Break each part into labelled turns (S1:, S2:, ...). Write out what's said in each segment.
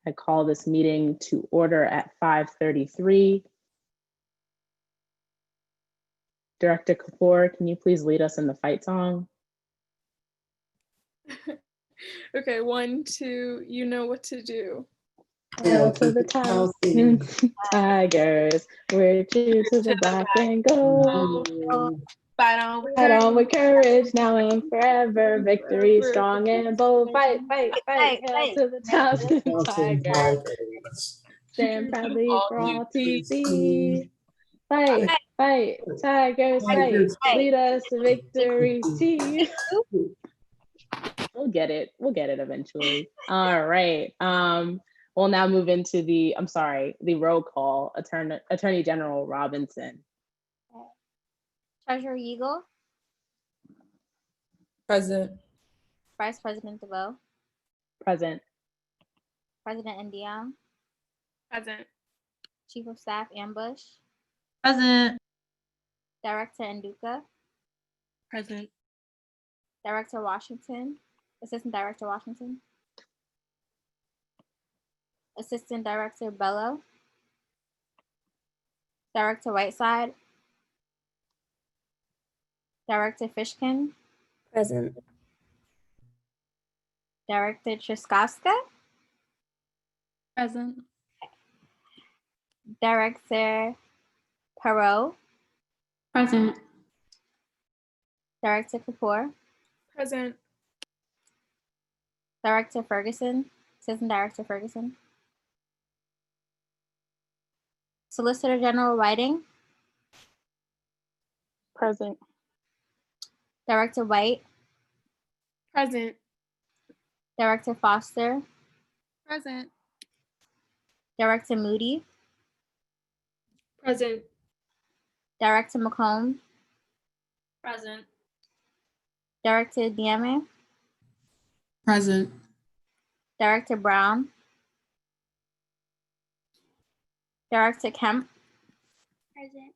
S1: I call this meeting to order at 5:33. Director Kapoor, can you please lead us in the fight song?
S2: Okay, 1, 2, you know what to do.
S1: Hail to the Tigers, we're true to the black and gold.
S2: Fight on with
S1: Fight
S2: courage.
S1: on with courage, now and forever. Victory strong and bold. Fight, fight, fight. Hail to the Towson Tigers. Stand proudly for all to see. Fight, fight, Tigers, fight. Lead us to victory. T. We'll get it. We'll get it eventually. All right. We'll now move into the roll call. Attorney General Robinson.
S3: Treasurer Eagle,
S2: Present.
S3: Vice President DeVoe,
S1: Present.
S3: President Ndiang,
S2: Present.
S3: Chief of Staff Ambush,
S4: Present.
S3: Director Nduka,
S2: Present.
S3: Director Washington, Assistant Director Washington, Assistant Director Bello, Director Whiteside, Director Fishkin,
S4: Present.
S3: Director Triskowska,
S2: Present.
S3: Director Perot,
S4: Present.
S3: Director Kapoor,
S2: Present.
S3: Director Ferguson, Assistant Director Ferguson, Solicitor General Whiting,
S1: Present.
S3: Director White,
S2: Present.
S3: Director Foster,
S2: Present.
S3: Director Moody,
S2: Present.
S3: Director McComb,
S2: Present.
S3: Director Diame,
S4: Present.
S3: Director Brown, Director Kemp,
S5: Present.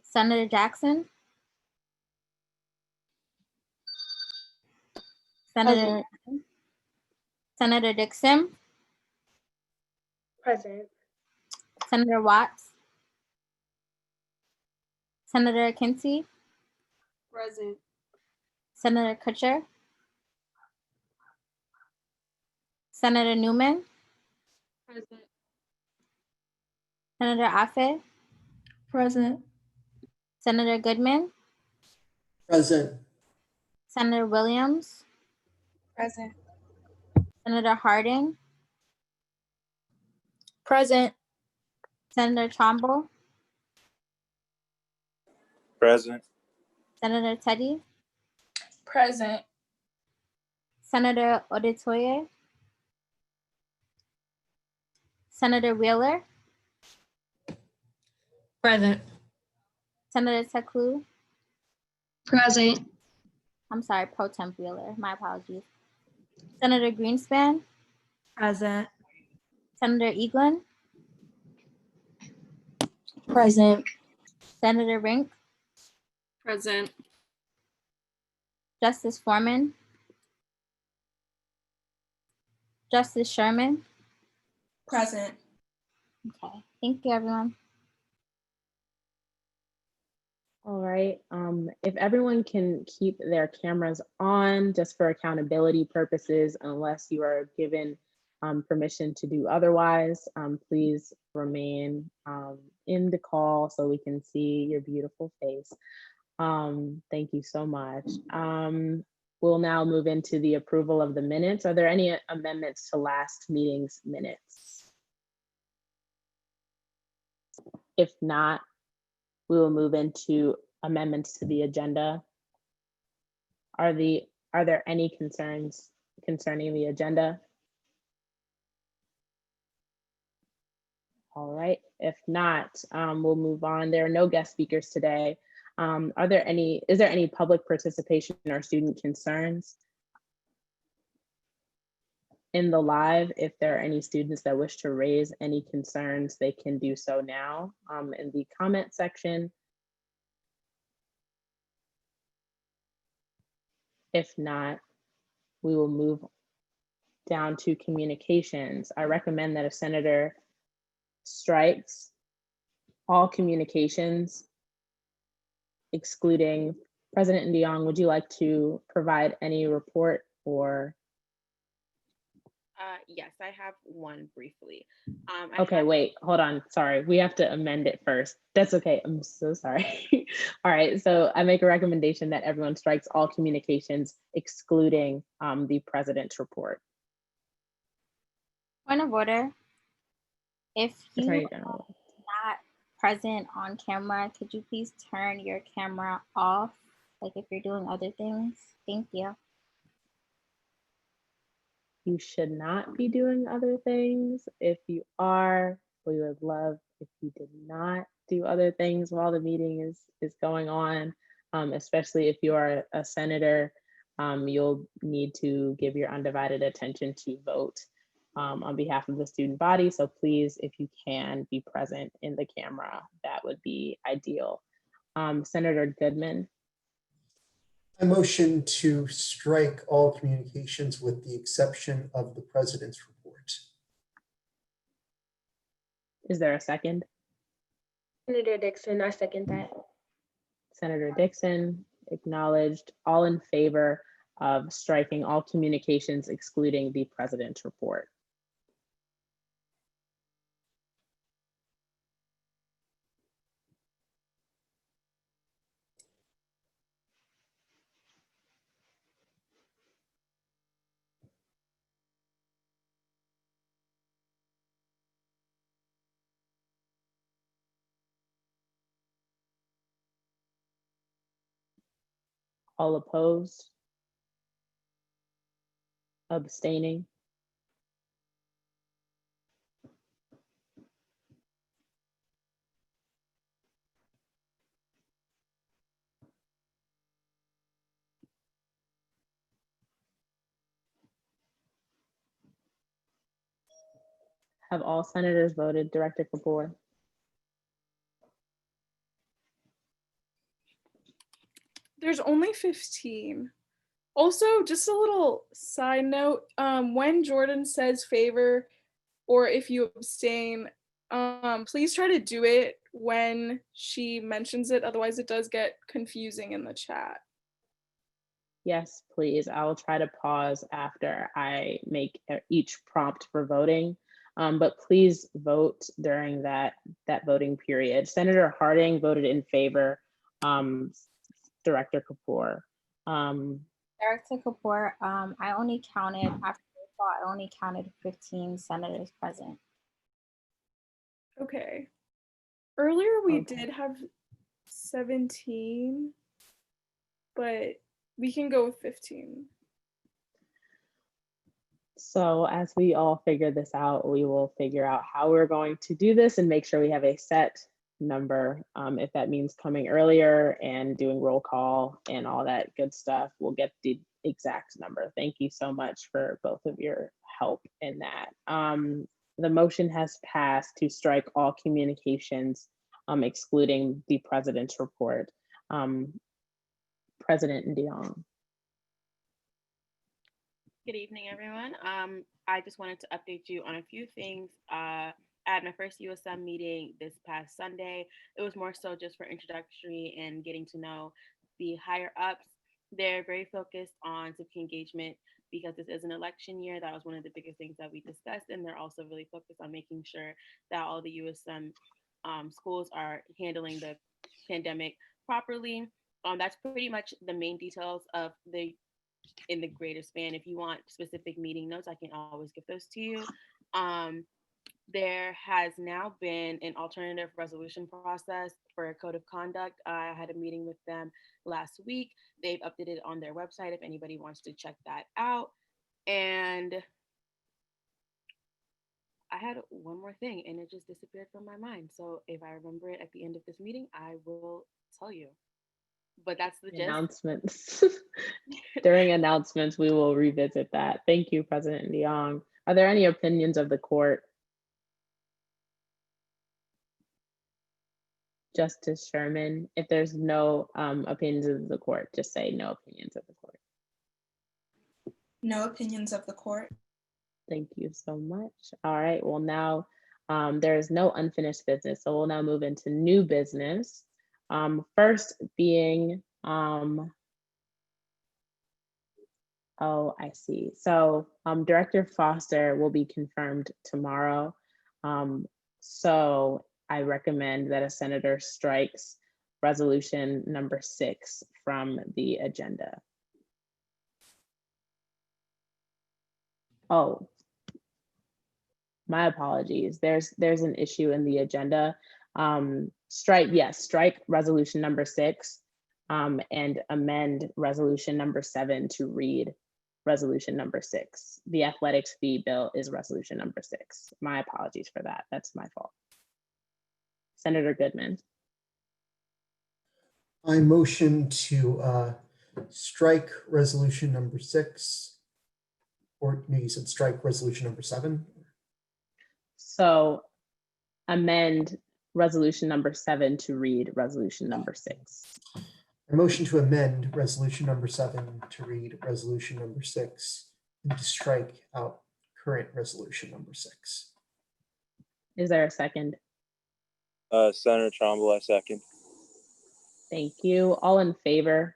S3: Senator Jackson, Senator Dixon,
S5: Present.
S3: Senator Watts, Senator Kinsey,
S2: Present.
S3: Senator Kutcher, Senator Newman,
S2: Present.
S3: Senator Afe,
S4: Present.
S3: Senator Goodman,
S6: Present.
S3: Senator Williams,
S2: Present.
S3: Senator Harding,
S4: Present.
S3: Senator Tromble,
S7: Present.
S3: Senator Teddy,
S2: Present.
S3: Senator Odetoye, Senator Wheeler,
S4: Present.
S3: Senator Teklu,
S4: Present.
S3: I'm sorry, Pro Temp Wheeler, my apologies. Senator Greenspan,
S4: Present.
S3: Senator Eaglin,
S4: Present.
S3: Senator Rink,
S2: Present.
S3: Justice Foreman, Justice Sherman.
S2: Present.
S3: Okay, thank you, everyone.
S1: All right. If everyone can keep their cameras on just for accountability purposes, unless you are given permission to do otherwise, please remain in the call so we can see your beautiful face. Thank you so much. We'll now move into the approval of the minutes. Are there any amendments to last meeting's minutes? If not, we will move into amendments to the agenda. Are there any concerns concerning the agenda? All right, if not, we'll move on. There are no guest speakers today. Is there any public participation or student concerns? In the live, if there are any students that wish to raise any concerns, they can do so now in the comment section. If not, we will move down to communications. I recommend that a senator strikes all communications, excluding President Ndiong. Would you like to provide any report or?
S7: Yes, I have one briefly.
S1: Okay, wait, hold on. Sorry, we have to amend it first. That's okay. I'm so sorry. All right, so I make a recommendation that everyone strikes all communications, excluding the president's report.
S3: Point of order. If you
S1: Attorney
S3: are
S1: General.
S3: not present on camera, could you please turn your camera off? Like if you're doing other things. Thank you.
S1: You should not be doing other things. If you are, we would love if you did not do other things while the meeting is going on, especially if you are a senator. You'll need to give your undivided attention to vote on behalf of the student body. So please, if you can be present in the camera, that would be ideal. Senator Goodman.
S6: I motion to strike all communications with the exception of the president's report.
S1: Is there a second?
S8: Senator Dixon, I second that.
S1: Senator Dixon, acknowledged. All in favor of striking all communications excluding the president's report? All opposed? Abstaining? Have all senators voted, Director Kapoor?
S2: There's only 15. Also, just a little side note, when Jordan says favor or if you abstain, please try to do it when she mentions it. Otherwise, it does get confusing in the chat.
S1: Yes, please. I will try to pause after I make each prompt for voting, but please vote during that voting period. Senator Harding voted in favor. Director Kapoor.
S3: Director Kapoor, I only counted, after the call, I only counted 15 senators present.
S2: Okay. Earlier we
S1: Okay.
S2: did have 17, but we can go with 15.
S1: So as we all figure this out, we will figure out how we're going to do this and make sure we have a set number. If that means coming earlier and doing roll call and all that good stuff, we'll get the exact number. Thank you so much for both of your help in that. The motion has passed to strike all communications, excluding the president's report. President Ndiong.
S7: Good evening, everyone. I just wanted to update you on a few things. I had my first USM meeting this past Sunday. It was more so just for introductory and getting to know the higher ups. They're very focused on civic engagement because this is an election year. That was one of the biggest things that we discussed. And they're also really focused on making sure that all the USM schools are handling the pandemic properly. That's pretty much the main details of in the greater span. If you want specific meeting notes, I can always give those to you. There has now been an alternative resolution process for a code of conduct. I had a meeting with them last week. They've updated it on their website if anybody wants to check that out. And I had one more thing and it just disappeared from my mind. So if I remember it at the end of this meeting, I will tell you. But that's the gist.
S1: Announcements. During announcements, we will revisit that. Thank you, President Ndiong. Are there any opinions of the court? Justice Sherman, if there's no opinions of the court, just say no opinions of the court.
S9: No opinions of the court.
S1: Thank you so much. All right, well now there is no unfinished business, so we'll now move into new business. First being, oh, I see. So Director Foster will be confirmed tomorrow. So I recommend that a senator strikes resolution number 6 from the agenda. Oh, my apologies. There's an issue in the agenda. Strike resolution number 6 and amend resolution number 7 to read resolution number 6. The athletics fee bill is resolution number 6. My apologies for that. That's my fault. Senator Goodman.
S6: I motion to strike resolution number 6, or no, you said strike resolution number 7.
S1: So amend resolution number 7 to read resolution number 6.
S6: I motion to amend resolution number 7 to read resolution number 6 and to strike out current resolution number 6.
S1: Is there a second?
S9: Senator Trumbull, I second.
S1: Thank you. All in favor?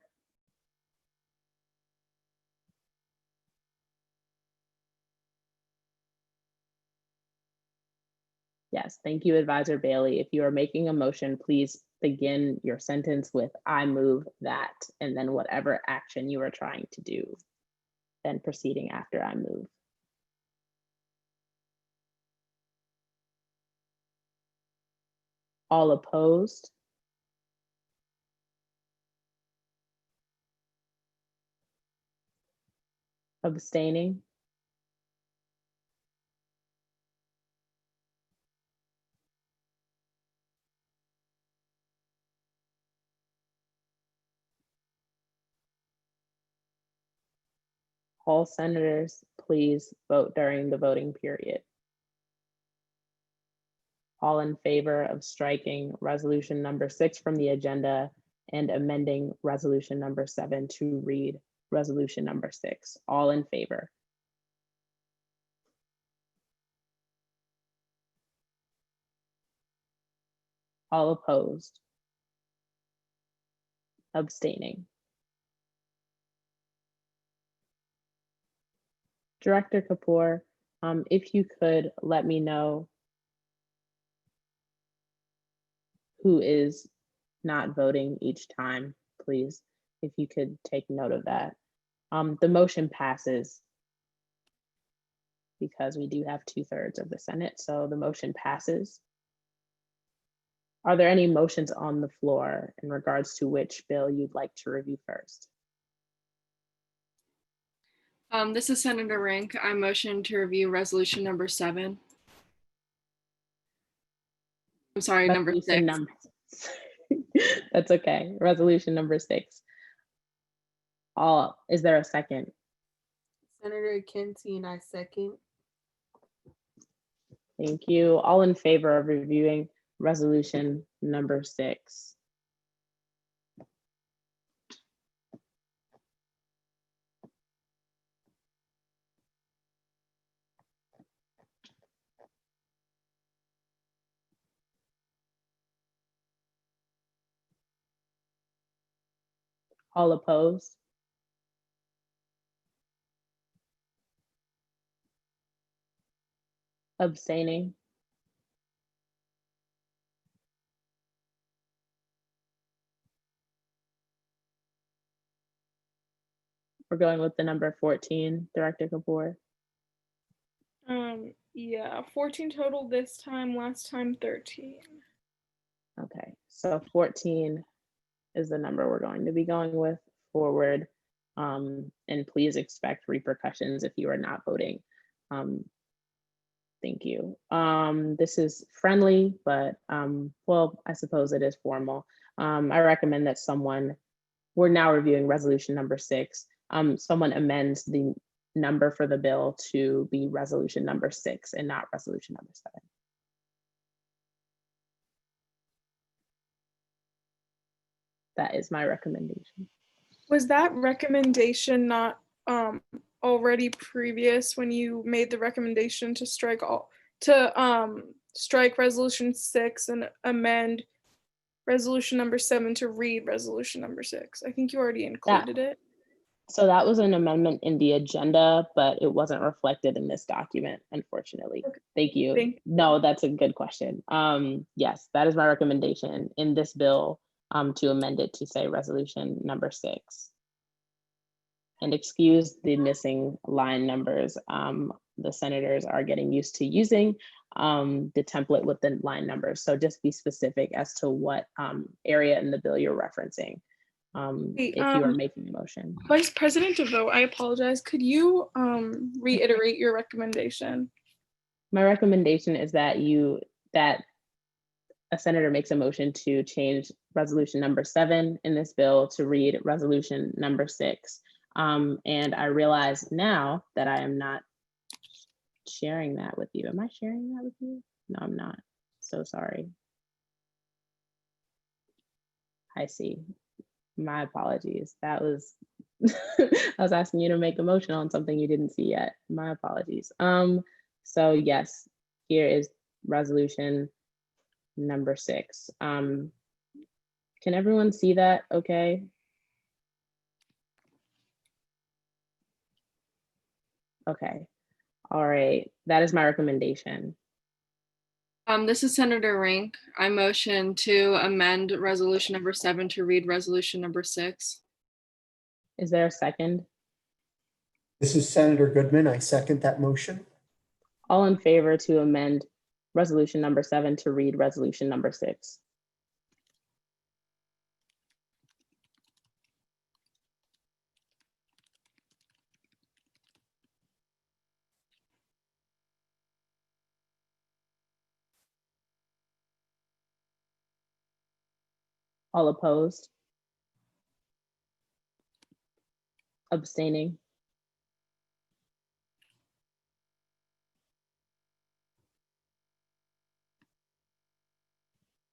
S1: Yes, thank you, Advisor Bailey. If you are making a motion, please begin your sentence with "I move that," and then whatever action you are trying to do, then proceeding after "I move." All opposed? Abstaining? All senators, please vote during the voting period. All in favor of striking resolution number 6 from the agenda and amending resolution number 7 to read resolution number 6. All in favor? All opposed? Abstaining? Director Kapoor, if you could let me know who is not voting each time, please, if you could take note of that. The motion passes because we do have 2/3 of the Senate, so the motion passes. Are there any motions on the floor in regards to which bill you'd like to review first?
S2: This is Senator Rink. I motion to review resolution number 7. I'm sorry, number 6.
S1: That's okay. Resolution number 6. Is there a second?
S10: Senator Kentine, I second.
S1: Thank you. All in favor of reviewing resolution number 6? All opposed? Abstaining? We're going with the number 14, Director Kapoor.
S2: Yeah, 14 total this time, last time 13.
S1: Okay, so 14 is the number we're going to be going with forward. And please expect repercussions if you are not voting. Thank you. This is friendly, but well, I suppose it is formal. I recommend that we're now reviewing resolution number 6. Someone amends the number for the bill to be resolution number 6 and not resolution number 7. That is my recommendation.
S2: Was that recommendation not already previous when you made the recommendation to strike resolution 6 and amend resolution number 7 to read resolution number 6. I think you already included it.
S1: So that was an amendment in the agenda, but it wasn't reflected in this document, unfortunately.
S2: Okay.
S1: Thank you.
S2: Thank you.
S1: No, that's a good question. Yes, that is my recommendation in this bill to amend it to say resolution number 6. And excuse the missing line numbers. The senators are getting used to using the template with the line numbers. So just be specific as to what area in the bill you're referencing. If you are making a motion.
S2: Vice President DeVoe, I apologize. Could you reiterate your recommendation?
S1: My recommendation is that a senator makes a motion to change resolution number 7 in this bill to read resolution number 6. And I realize now that I am not sharing that with you. Am I sharing that with you? No, I'm not. So sorry. I see. My apologies. That was, I was asking you to make a motion on something you didn't see yet. My apologies. So yes, here is resolution number 6. Can everyone see that okay? Okay, all right, that is my recommendation.
S11: This is Senator Rink. I motion to amend resolution number 7 to read resolution number 6.
S1: Is there a second?
S6: This is Senator Goodman. I second that motion.
S1: All in favor to amend resolution number 7 to read resolution number 6? All opposed? Abstaining?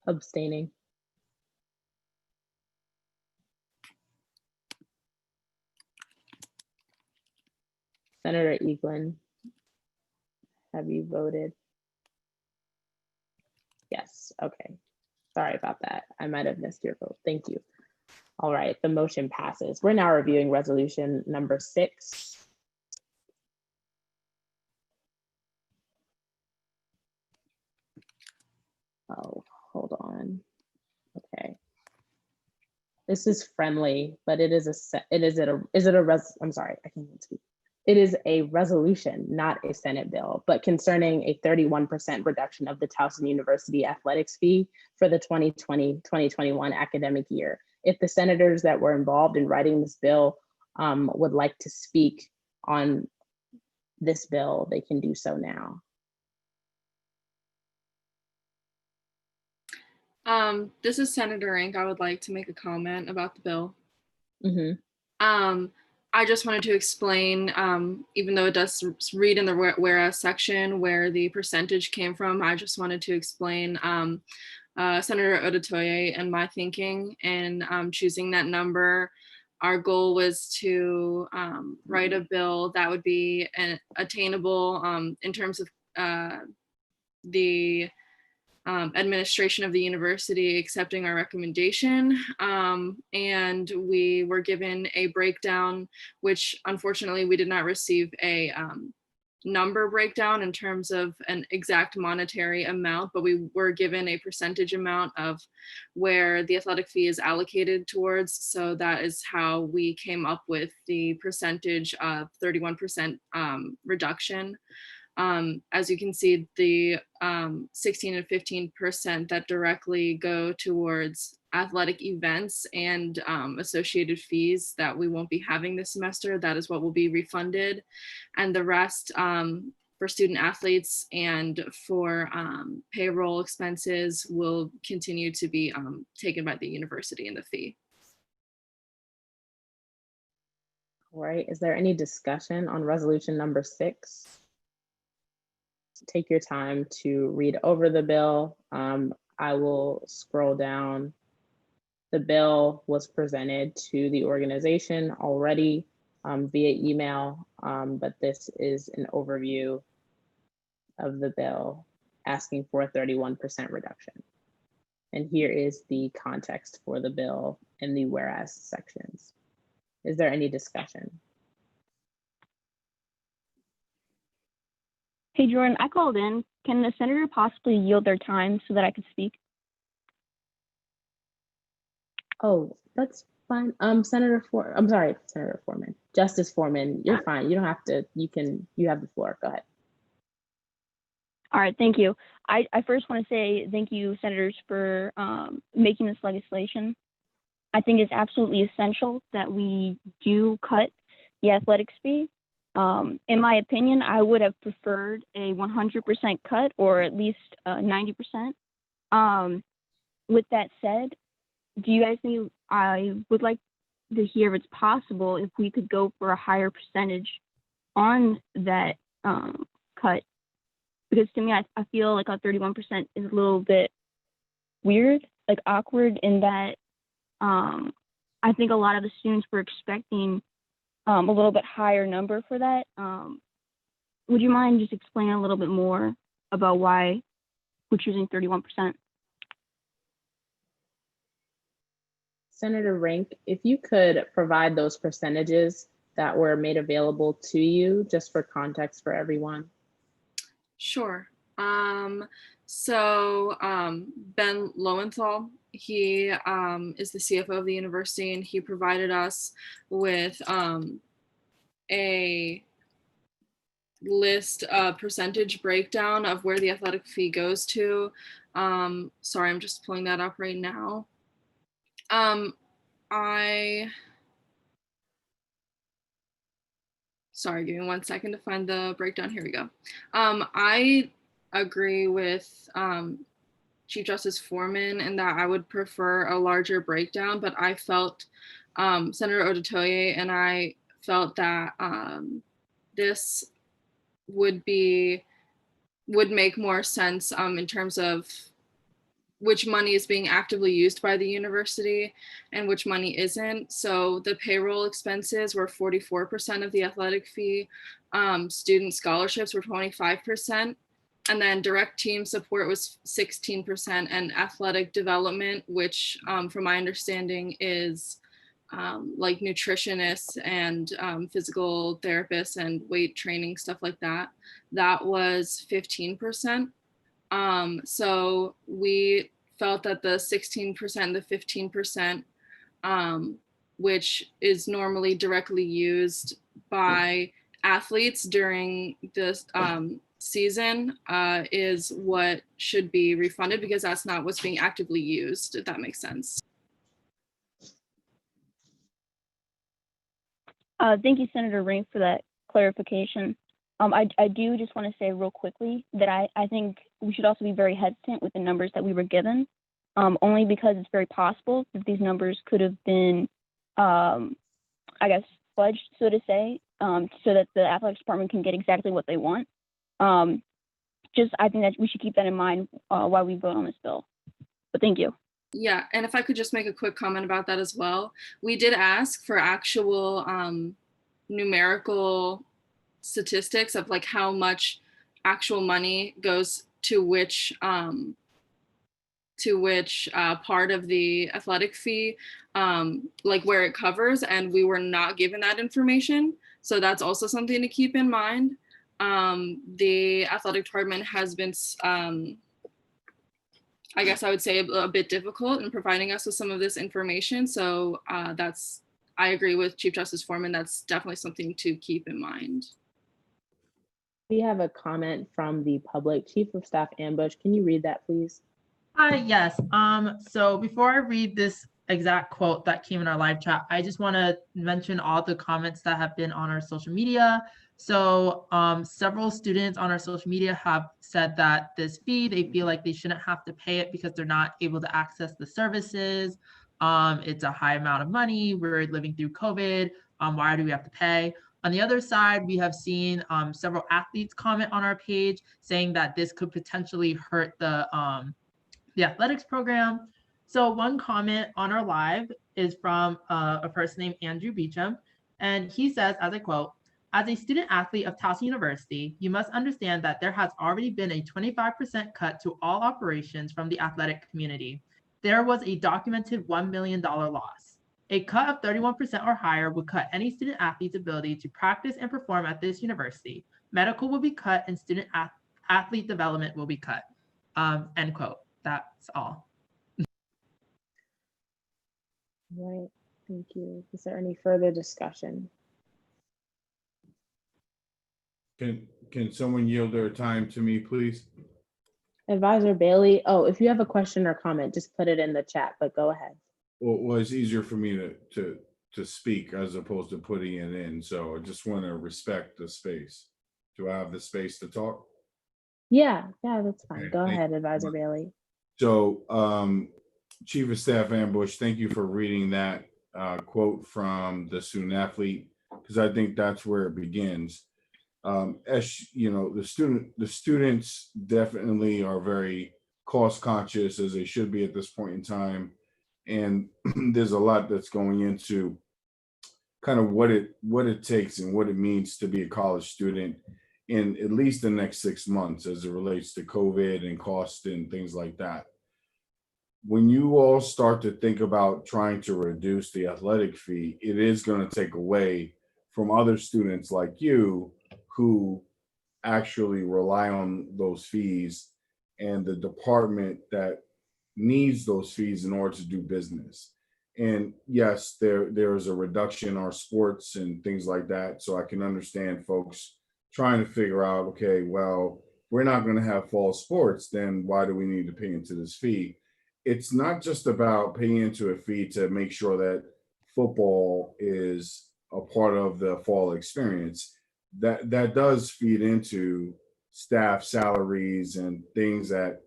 S1: Abstaining? Senator Eaglin, have you voted? Yes, okay. Sorry about that. I might have missed your vote. Thank you. All right, the motion passes. We're now reviewing resolution number 6. Oh, hold on. Okay. This is friendly, but it is I'm sorry, I can't even speak. It is a resolution, not a Senate bill, but concerning a 31% reduction of the Towson University athletics fee for the 2020-2021 academic year. If the senators that were involved in writing this bill would like to speak on this bill, they can do so now.
S11: This is Senator Rink. I would like to make a comment about the bill.
S1: Mm-hmm.
S11: I just wanted to explain, even though it does read in the whereas section where the percentage came from, I just wanted to explain Senator Odutoye and my thinking in choosing that number. Our goal was to write a bill that would be attainable in terms of the administration of the university accepting our recommendation. And we were given a breakdown, which unfortunately we did not receive a number breakdown in terms of an exact monetary amount, but we were given a percentage amount of where the athletic fee is allocated towards. So that is how we came up with the percentage of 31% reduction. As you can see, the 16 and 15% that directly go towards athletic events and associated fees that we won't be having this semester, that is what will be refunded. And the rest for student athletes and for payroll expenses will continue to be taken by the university in the fee.
S1: All right, is there any discussion on resolution number 6? Take your time to read over the bill. I will scroll down. The bill was presented to the organization already. via email, but this is an overview of the bill asking for a 31% reduction. And here is the context for the bill in the whereas sections. Is there any discussion?
S12: Hey, Jordan, I called in. Can the senator possibly yield their time so that I could speak?
S1: Oh, that's fine. Senator Foreman, Justice Foreman, you're fine. You don't have to, you have the floor. Go ahead.
S12: All right, thank you. I first want to say thank you, senators, for making this legislation. I think it's absolutely essential that we do cut the athletics fee. In my opinion, I would have preferred a 100% cut or at least 90%. With that said, do you guys think, I would like to hear if it's possible if we could go for a higher percentage on that cut? Because to me, I feel like a 31% is a little bit weird, like awkward in that I think a lot of the students were expecting a little bit higher number for that. Would you mind just explaining a little bit more about why we're choosing 31%?
S1: Senator Rink, if you could provide those percentages that were made available to you, just for context for everyone.
S11: Sure. Ben Lowenthal, he is the CFO of the university, and he provided us with a list, a percentage breakdown of where the athletic fee goes to. Sorry, I'm just pulling that up right now. Sorry, give me 1 second to find the breakdown. Here we go. I agree with Chief Justice Foreman in that I would prefer a larger breakdown, but I felt Senator Odutoye and I felt that this would make more sense in terms of which money is being actively used by the university and which money isn't. So the payroll expenses were 44% of the athletic fee. Student scholarships were 25%. And then direct team support was 16%, and athletic development, which from my understanding is like nutritionists and physical therapists and weight training, stuff like that, that was 15%. So we felt that the 16%, the 15%, which is normally directly used by athletes during this season, is what should be refunded, because that's not what's being actively used, if that makes sense.
S12: Thank you, Senator Rink, for that clarification. I do just want to say real quickly that I think we should also be very hesitant with the numbers that we were given, only because it's very possible that these numbers could have been, I guess, fudged, so to say, so that the athletics department can get exactly what they want. I think that we should keep that in mind while we vote on this bill. But thank you.
S11: Yeah, and if I could just make a quick comment about that as well. We did ask for actual numerical statistics of like how much actual money goes to which part of the athletic fee, like where it covers, and we were not given that information. So that's also something to keep in mind. The athletic department has been, I guess I would say, a bit difficult in providing us with some of this information. So I agree with Chief Justice Foreman. That's definitely something to keep in mind.
S1: We have a comment from the public. Chief of Staff Ambush, can you read that, please?
S13: Yes. So before I read this exact quote that came in our live chat, I just want to mention all the comments that have been on our social media. So several students on our social media have said that this fee, they feel like they shouldn't have to pay it because they're not able to access the services. It's a high amount of money. We're living through COVID. Why do we have to pay? On the other side, we have seen several athletes comment on our page saying that this could potentially hurt the athletics program. So one comment on our live is from a person named Andrew Beecham, And he says, as I quote, "As a student athlete of Towson University, you must understand that there has already been a 25% cut to all operations from the athletic community. There was a documented $1 million loss. A cut of 31% or higher would cut any student athlete's ability to practice and perform at this university. Medical will be cut and student athlete development will be cut." End quote. That's all.
S1: Right. Thank you. Is there any further discussion?
S14: Can someone yield their time to me, please?
S1: Advisor Bailey, oh, if you have a question or comment, just put it in the chat, but go ahead.
S14: Well, it's easier for me to speak as opposed to putting it in. So I just want to respect the space. Do I have the space to talk?
S1: Yeah, that's fine.
S14: Okay,
S1: Go
S14: thank
S1: ahead,
S14: you.
S1: Advisor Bailey.
S14: So, Chief of Staff Ambush, thank you for reading that quote from the student athlete, because I think that's where it begins. As you know, the students definitely are very cost conscious, as they should be at this point in time, and there's a lot that's going into kind of what it takes and what it means to be a college student in at least the next 6 months as it relates to COVID and cost and things like that. When you all start to think about trying to reduce the athletic fee, it is going to take away from other students like you who actually rely on those fees and the department that needs those fees in order to do business. And yes, there is a reduction in our sports and things like that. So I can understand folks trying to figure out, okay, well, we're not going to have fall sports, then why do we need to pay into this fee? It's not just about paying into a fee to make sure that football is a part of the fall experience. That does feed into staff salaries and things that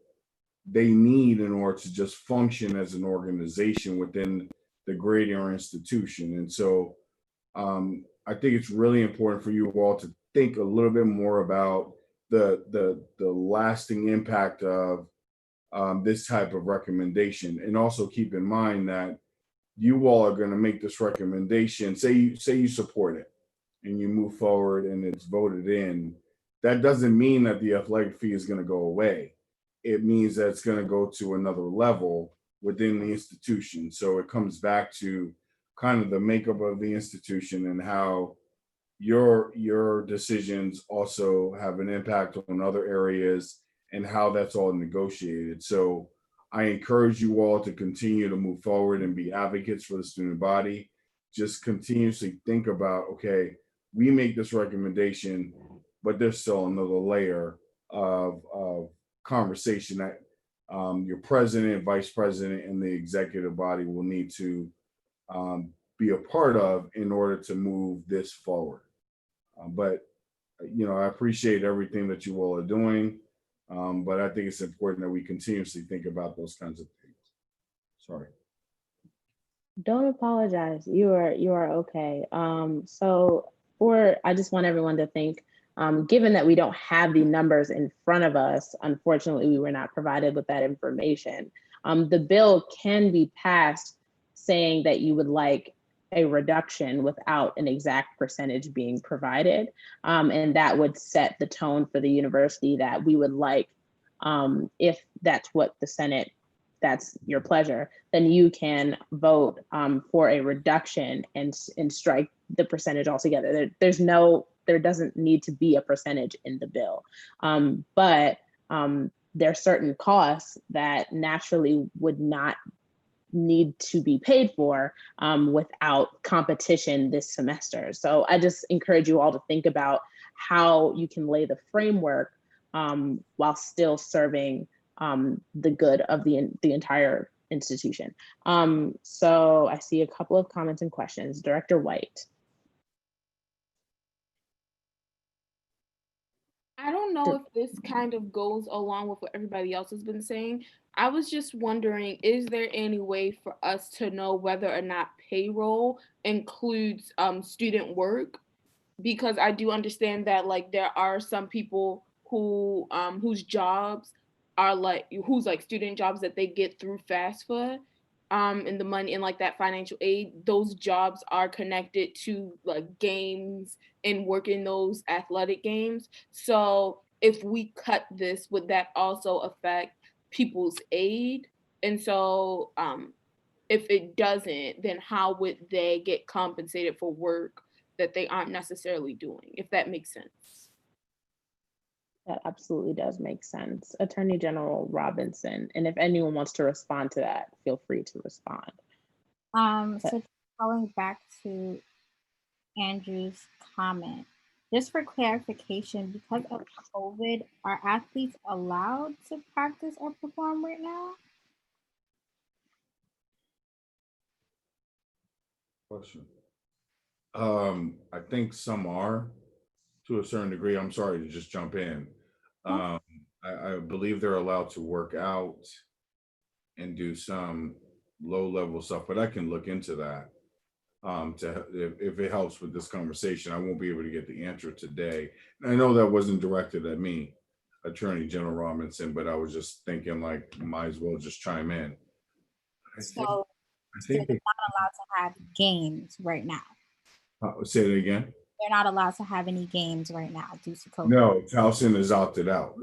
S14: they need in order to just function as an organization within the greater institution. And so I think it's really important for you all to think a little bit more about the lasting impact of this type of recommendation. And also keep in mind that you all are going to make this recommendation, say you support it and you move forward and it's voted in. That doesn't mean that the athletic fee is going to go away. It means that it's going to go to another level within the institution. So it comes back to kind of the makeup of the institution and how your decisions also have an impact on other areas and how that's all negotiated. So I encourage you all to continue to move forward and be advocates for the student body. Just continuously think about, okay, we make this recommendation, but there's still another layer of conversation that your president, vice president, and the executive body will need to be a part of in order to move this forward. But I appreciate everything that you all are doing, but I think it's important that we continuously think about those kinds of things. Sorry.
S1: Don't apologize. You are okay. I just want everyone to think, given that we don't have the numbers in front of us, unfortunately, we were not provided with that information. The bill can be passed saying that you would like a reduction without an exact percentage being provided. And that would set the tone for the university that we would like, if that's what the Senate, that's your pleasure, then you can vote for a reduction and strike the percentage altogether. There doesn't need to be a percentage in the bill. But there are certain costs that naturally would not need to be paid for without competition this semester. So I just encourage you all to think about how you can lay the framework while still serving the good of the entire institution. So I see a couple of comments and questions. Director White.
S2: I don't know if this kind of goes along with what everybody else has been saying. I was just wondering, is there any way for us to know whether or not payroll includes student work? Because I do understand that there are some people who whose jobs are whose student jobs that they get through FAFSA.
S7: and the money and like that financial aid, those jobs are connected to like games and working those athletic games. So if we cut this, would that also affect people's aid? And so if it doesn't, then how would they get compensated for work that they aren't necessarily doing, if that makes sense?
S1: That absolutely does make sense. Attorney General Robinson, and if anyone wants to respond to that, feel free to respond.
S3: So going back to Andrew's comment, just for clarification, because of COVID, are athletes allowed to practice or perform right now?
S14: Question. I think some are to a certain degree. I'm sorry to just jump in. I believe they're allowed to work out and do some low-level stuff, but I can look into that. If it helps with this conversation, I won't be able to get the answer today. And I know that wasn't directed at me, Attorney General Robinson, but I was just thinking like, might as well just chime in.
S3: So they're not allowed to have games right now.
S14: Say it again.
S3: They're not allowed to have any games right now due to COVID.
S14: No, Towson is opted out,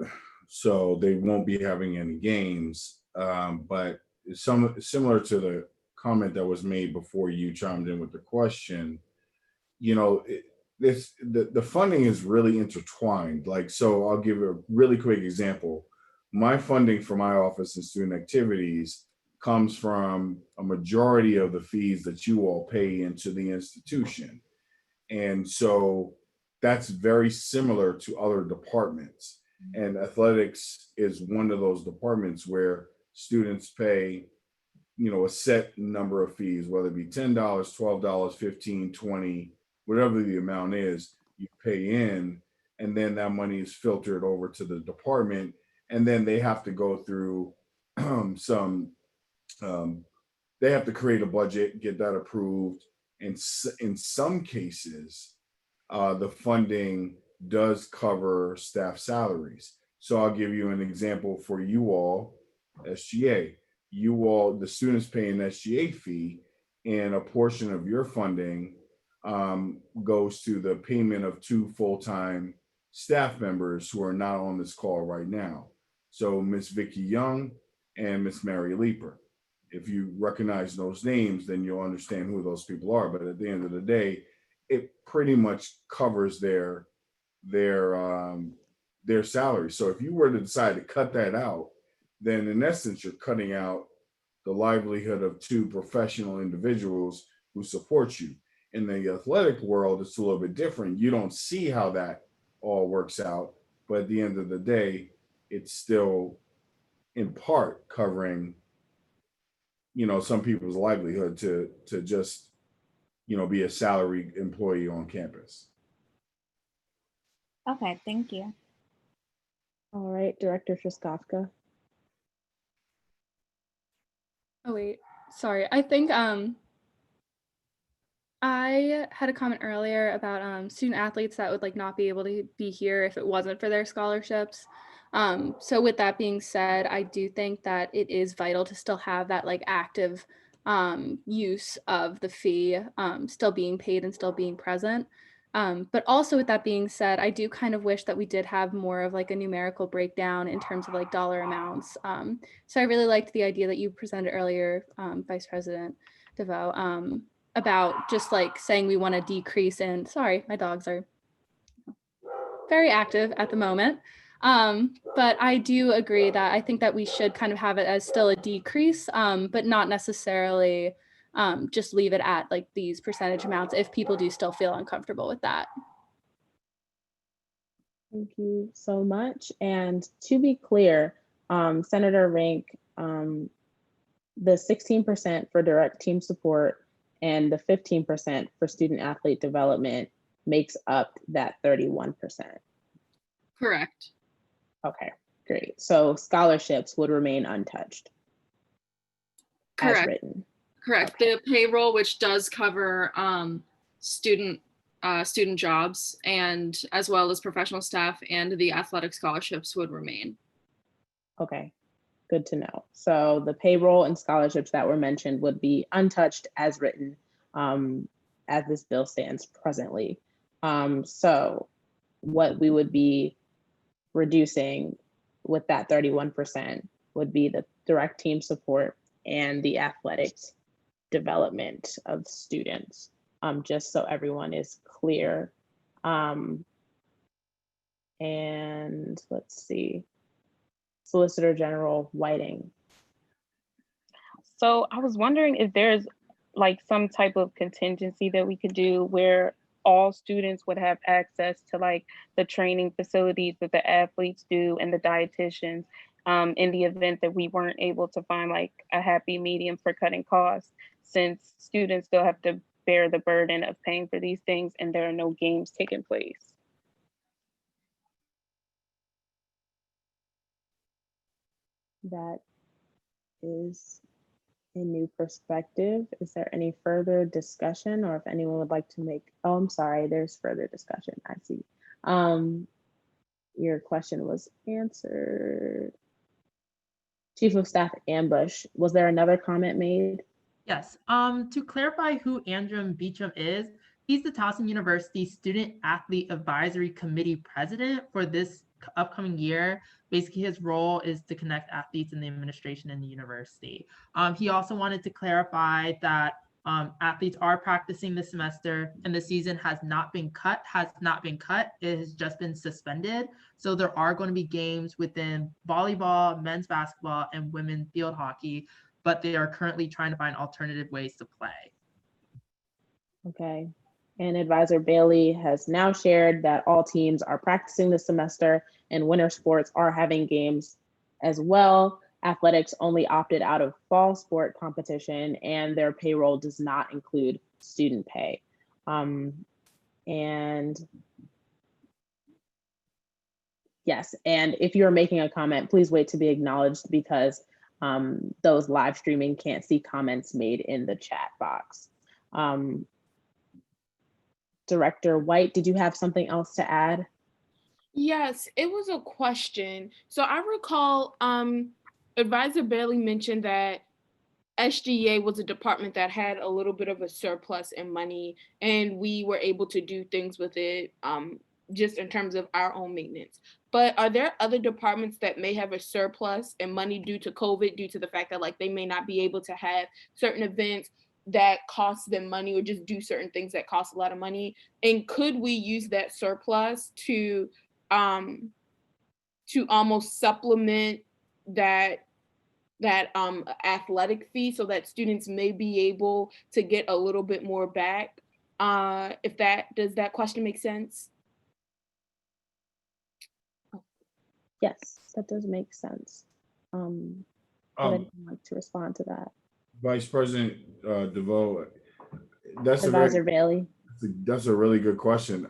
S14: so they won't be having any games. But similar to the comment that was made before you chimed in with the question, the funding is really intertwined. Like, so I'll give a really quick example. My funding for my office and student activities comes from a majority of the fees that you all pay into the institution. And so that's very similar to other departments. And athletics is one of those departments where students pay, a set number of fees, whether it be $10, $12, $15, $20, whatever the amount is, you pay in, and then that money is filtered over to the department. And then they have to go through they have to create a budget, get that approved. And in some cases, the funding does cover staff salaries. So I'll give you an example for you all, SGA. You all, the students pay an SGA fee, and a portion of your funding goes to the payment of 2 full-time staff members who are not on this call right now. So Miss Vicky Young and Miss Mary Leeper. If you recognize those names, then you'll understand who those people are. But at the end of the day, it pretty much covers their salary. So if you were to decide to cut that out, then in essence, you're cutting out the livelihood of 2 professional individuals who support you. In the athletic world, it's a little bit different. You don't see how that all works out, but at the end of the day, it's still in part covering some people's livelihood to just, be a salaried employee on campus.
S3: Okay, thank you.
S1: All right, Director Truskowska.
S15: Oh, wait, sorry. I think I had a comment earlier about student athletes that would not be able to be here if it wasn't for their scholarships. So with that being said, I do think that it is vital to still have that active use of the fee still being paid and still being present. But also with that being said, I do kind of wish that we did have more of a numerical breakdown in terms of dollar amounts. So I really liked the idea that you presented earlier, Vice President DeVoe, about just saying we want to decrease in, sorry, my dogs are very active at the moment. But I do agree that I think that we should kind of have it as still a decrease, but not necessarily just leave it at these percentage amounts if people do still feel uncomfortable with that.
S1: Thank you so much. And to be clear, Senator Rink, the 16% for direct team support and the 15% for student athlete development makes up that 31%.
S11: Correct.
S1: Okay, great. So scholarships would remain untouched.
S11: Correct.
S1: As written.
S11: Correct.
S1: Okay.
S11: The payroll, which does cover student jobs and as well as professional staff, and the athletic scholarships would remain.
S1: Okay, Good to know. So the payroll and scholarships that were mentioned would be untouched as written, as this bill stands presently. So what we would be reducing with that 31% would be the direct team support and the athletics development of students, just so everyone is clear. And let's see, Solicitor General Whiting.
S16: So I was wondering if there's like some type of contingency that we could do where all students would have access to like the training facilities that the athletes do and the dietitians, in the event that we weren't able to find like a happy medium for cutting costs, since students still have to bear the burden of paying for these things and there are no games taking place.
S1: That is a new perspective. Is there any further discussion, or if anyone would like to make, oh, I'm sorry, there's further discussion, I see. Your question was answered. Chief of Staff Ambush, was there another comment made?
S13: Yes, to clarify who Andrew Beecham is, he's the Towson University Student Athlete Advisory Committee President for this upcoming year. Basically, his role is to connect athletes and the administration in the university. He also wanted to clarify that athletes are practicing this semester and the season has not been cut. It has just been suspended. So there are going to be games within volleyball, men's basketball, and women's field hockey, but they are currently trying to find alternative ways to play.
S1: Okay. And Advisor Bailey has now shared that all teams are practicing this semester and winter sports are having games as well. Athletics only opted out of fall sport competition and their payroll does not include student pay. And yes, and if you're making a comment, please wait to be acknowledged because those live streaming can't see comments made in the chat box. Director White, did you have something else to add?
S2: Yes, it was a question. So I recall Advisor Bailey mentioned that SGA was a department that had a little bit of a surplus in money and we were able to do things with it just in terms of our own maintenance. But are there other departments that may have a surplus in money due to COVID, due to the fact that like they may not be able to have certain events that cost them money or just do certain things that cost a lot of money? And could we use that surplus to almost supplement that athletic fee so that students may be able to get a little bit more back? Does that question make sense?
S1: Yes, that does make sense. Would anyone like to respond to that?
S14: Vice President DeVoe, that's
S1: Advisor Bailey.
S14: That's a really good question.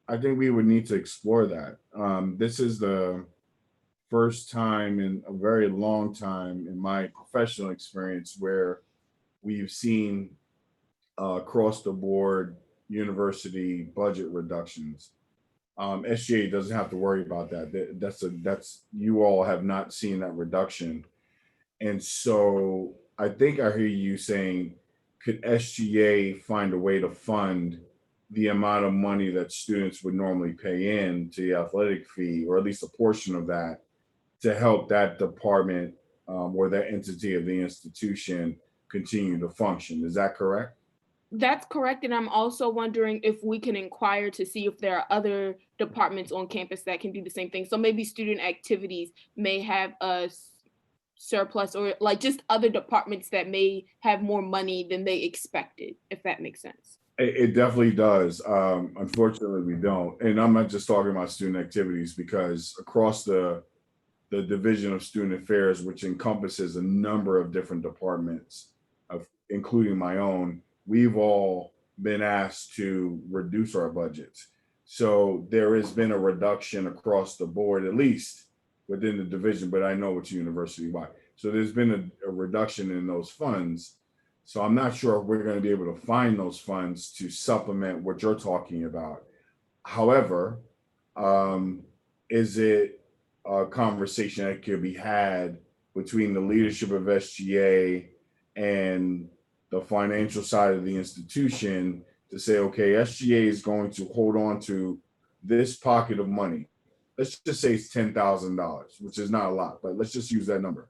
S14: I think we would need to explore that. This is the first time in a very long time in my professional experience where we've seen across the board university budget reductions. SGA doesn't have to worry about that. That's you all have not seen that reduction. And so I think I hear you saying, could SGA find a way to fund the amount of money that students would normally pay in to the athletic fee, or at least a portion of that, to help that department or that entity of the institution continue to function? Is that correct?
S2: That's correct. And I'm also wondering if we can inquire to see if there are other departments on campus that can do the same thing. So maybe student activities may have a surplus, or like just other departments that may have more money than they expected, if that makes sense.
S14: It definitely does. Unfortunately, we don't. And I'm not just talking about student activities, because across the Division of Student Affairs, which encompasses a number of different departments, including my own, we've all been asked to reduce our budgets. So there has been a reduction across the board, at least within the division, but I know it's university-wide. So there's been a reduction in those funds. So I'm not sure if we're going to be able to find those funds to supplement what you're talking about. However, is it a conversation that could be had between the leadership of SGA and the financial side of the institution to say, okay, SGA is going to hold on to this pocket of money. Let's just say it's $10,000, which is not a lot, but let's just use that number.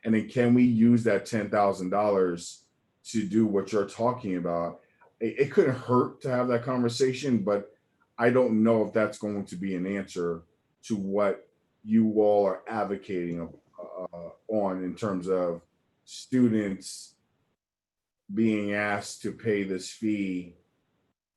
S14: And then can we use that $10,000 to do what you're talking about? It couldn't hurt to have that conversation, but I don't know if that's going to be an answer to what you all are advocating on in terms of students being asked to pay this fee.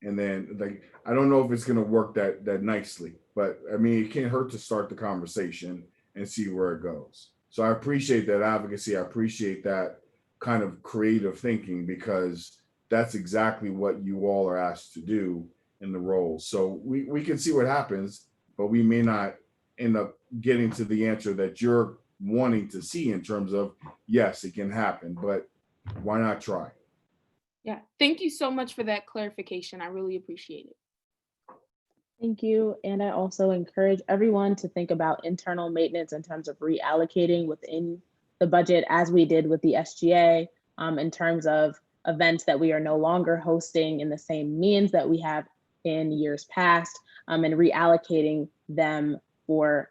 S14: And then, like, I don't know if it's going to work that nicely, but I mean, it can't hurt to start the conversation and see where it goes. So I appreciate that advocacy. I appreciate that kind of creative thinking, because that's exactly what you all are asked to do in the role. So we can see what happens, but we may not end up getting to the answer that you're wanting to see in terms of, yes, it can happen, but why not try?
S2: Yeah, thank you so much for that clarification. I really appreciate it.
S1: Thank you. And I also encourage everyone to think about internal maintenance in terms of reallocating within the budget, as we did with the SGA, in terms of events that we are no longer hosting in the same means that we have in years past, and reallocating them for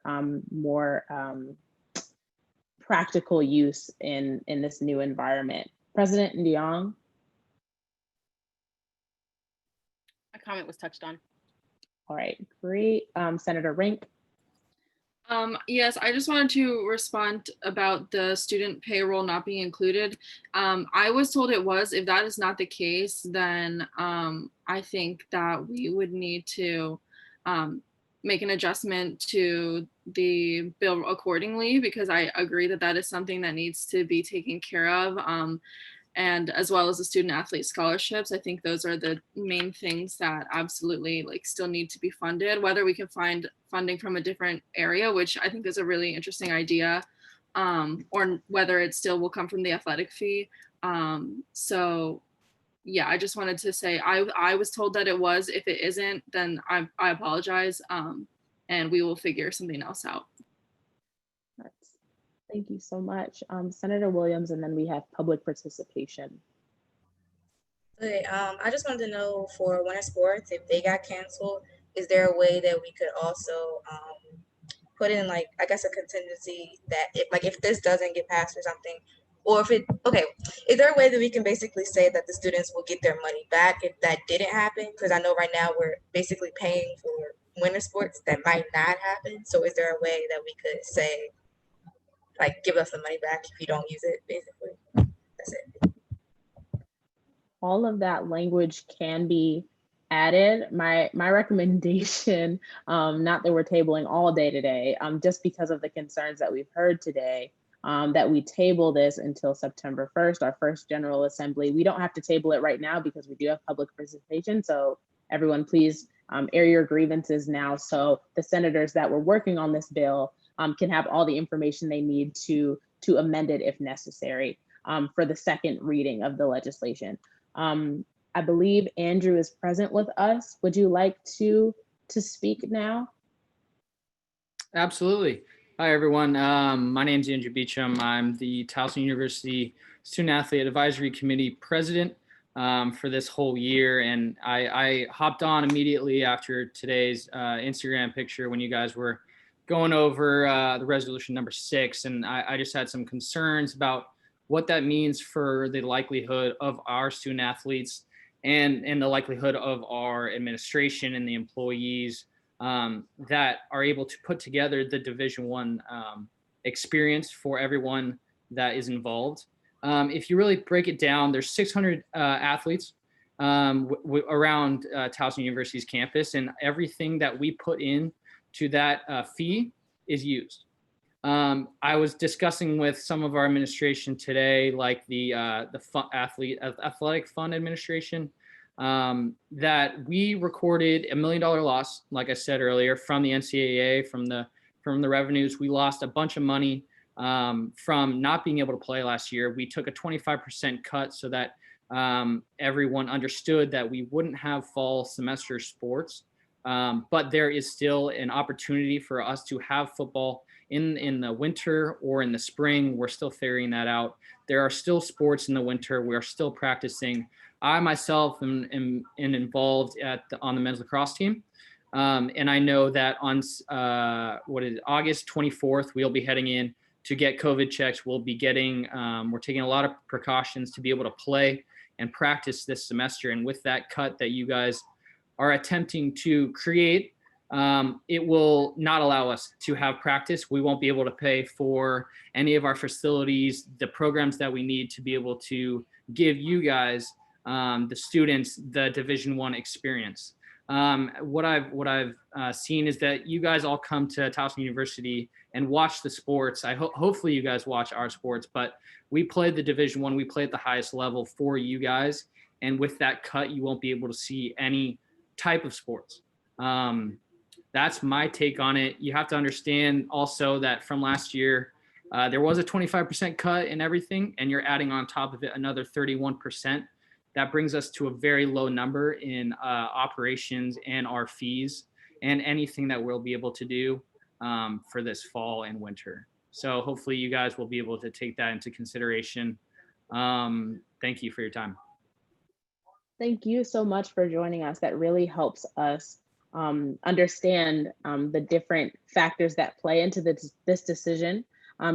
S1: more practical use in this new environment. President Ndiong.
S7: A comment was touched on.
S1: All right, great. Senator Rink.
S11: Yes, I just wanted to respond about the student payroll not being included. I was told it was. If that is not the case, then I think that we would need to make an adjustment to the bill accordingly, because I agree that that is something that needs to be taken care of. And as well as the student athlete scholarships, I think those are the main things that absolutely like still need to be funded, whether we can find funding from a different area, which I think is a really interesting idea, or whether it still will come from the athletic fee. So yeah, I just wanted to say, I was told that it was. If it isn't, then I apologize, and we will figure something else out.
S1: Thank you so much. Senator Williams, and then we have public participation.
S17: Okay, I just wanted to know for winter sports, if they got canceled, is there a way that we could also put in, like, I guess a contingency that if this doesn't get passed or something, or if it, okay, is there a way that we can basically say that the students will get their money back if that didn't happen? Because I know right now we're basically paying for winter sports that might not happen. So is there a way that we could say, like, give us the money back if you don't use it, basically? That's it.
S1: All of that language can be added. My recommendation, not that we're tabling all day today, just because of the concerns that we've heard today, that we table this until September 1st, our first General Assembly. We don't have to table it right now because we do have public participation. So everyone, please air your grievances now, so the senators that were working on this bill can have all the information they need to amend it if necessary for the second reading of the legislation. I believe Andrew is present with us. Would you like to speak now?
S18: Absolutely. Hi, everyone. My name is Andrew Beecham. I'm the Towson University Student Athlete Advisory Committee President for this whole year. And I hopped on immediately after today's Instagram picture when you guys were going over the resolution number 6. And I just had some concerns about what that means for the likelihood of our student athletes and the likelihood of our administration and the employees that are able to put together the Division I experience for everyone that is involved. If you really break it down, there's 600 athletes around Towson University's campus, and everything that we put in to that fee is used. I was discussing with some of our administration today, like the Athletic Fund Administration, that we recorded $1 million loss, like I said earlier, from the NCAA, from the revenues. We lost a bunch of money from not being able to play last year. We took a 25% cut so that everyone understood that we wouldn't have fall semester sports. But there is still an opportunity for us to have football in the winter or in the spring. We're still figuring that out. There are still sports in the winter. We are still practicing. I myself am involved on the men's lacrosse team. And I know that on August 24th, we'll be heading in to get COVID checks. We'll be getting, we're taking a lot of precautions to be able to play and practice this semester. And with that cut that you guys are attempting to create, it will not allow us to have practice. We won't be able to pay for any of our facilities, the programs that we need to be able to give you guys, the students, the Division I experience. What I've seen is that you guys all come to Towson University and watch the sports. Hopefully you guys watch our sports, but we play the Division I, we play at the highest level for you guys. And with that cut, you won't be able to see any type of sports. That's my take on it. You have to understand also that from last year, there was a 25% cut in everything, and you're adding on top of it another 31%. That brings us to a very low number in operations and our fees and anything that we'll be able to do for this fall and winter. So hopefully you guys will be able to take that into consideration. Thank you for your time.
S1: Thank you so much for joining us. That really helps us understand the different factors that play into this decision.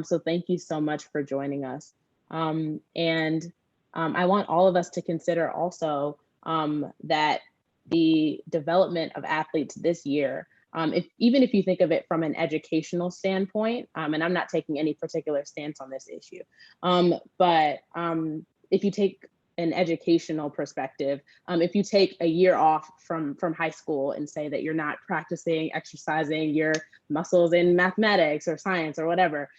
S1: So thank you so much for joining us. I want all of us to consider also that the development of athletes this year, even if you think of it from an educational standpoint, and I'm not taking any particular stance on this issue, but if you take an educational perspective, if you take a year off from high school and say that you're not practicing, exercising your muscles in mathematics or science or whatever,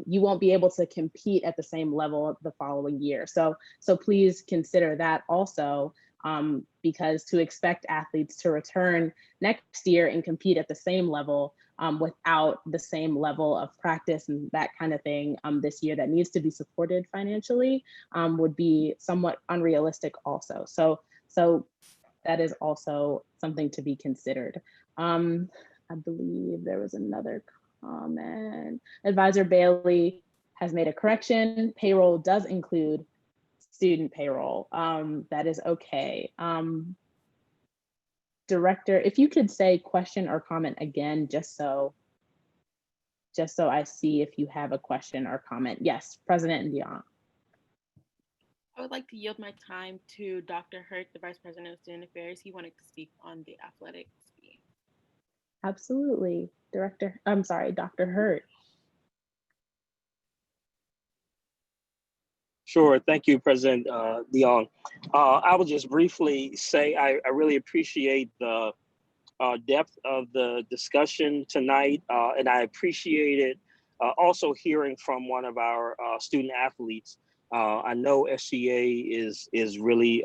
S1: you won't be able to compete at the same level the following year. So please consider that also, because to expect athletes to return next year and compete at the same level without the same level of practice and that kind of thing this year that needs to be supported financially would be somewhat unrealistic also. So that is also something to be considered. I believe there was another comment. Advisor Bailey has made a correction. Payroll does include student payroll. That is okay. Director, if you could say question or comment again, just so I see if you have a question or comment. Yes, President Dion.
S7: I would like to yield my time to Dr. Hurt, the Vice President of Student Affairs. He wanted to speak on the athletics fee.
S1: Absolutely, Dr. Hurt.
S19: Sure. Thank you, President Dion. I will just briefly say I really appreciate the depth of the discussion tonight, and I appreciated also hearing from one of our student athletes. I know SGA is really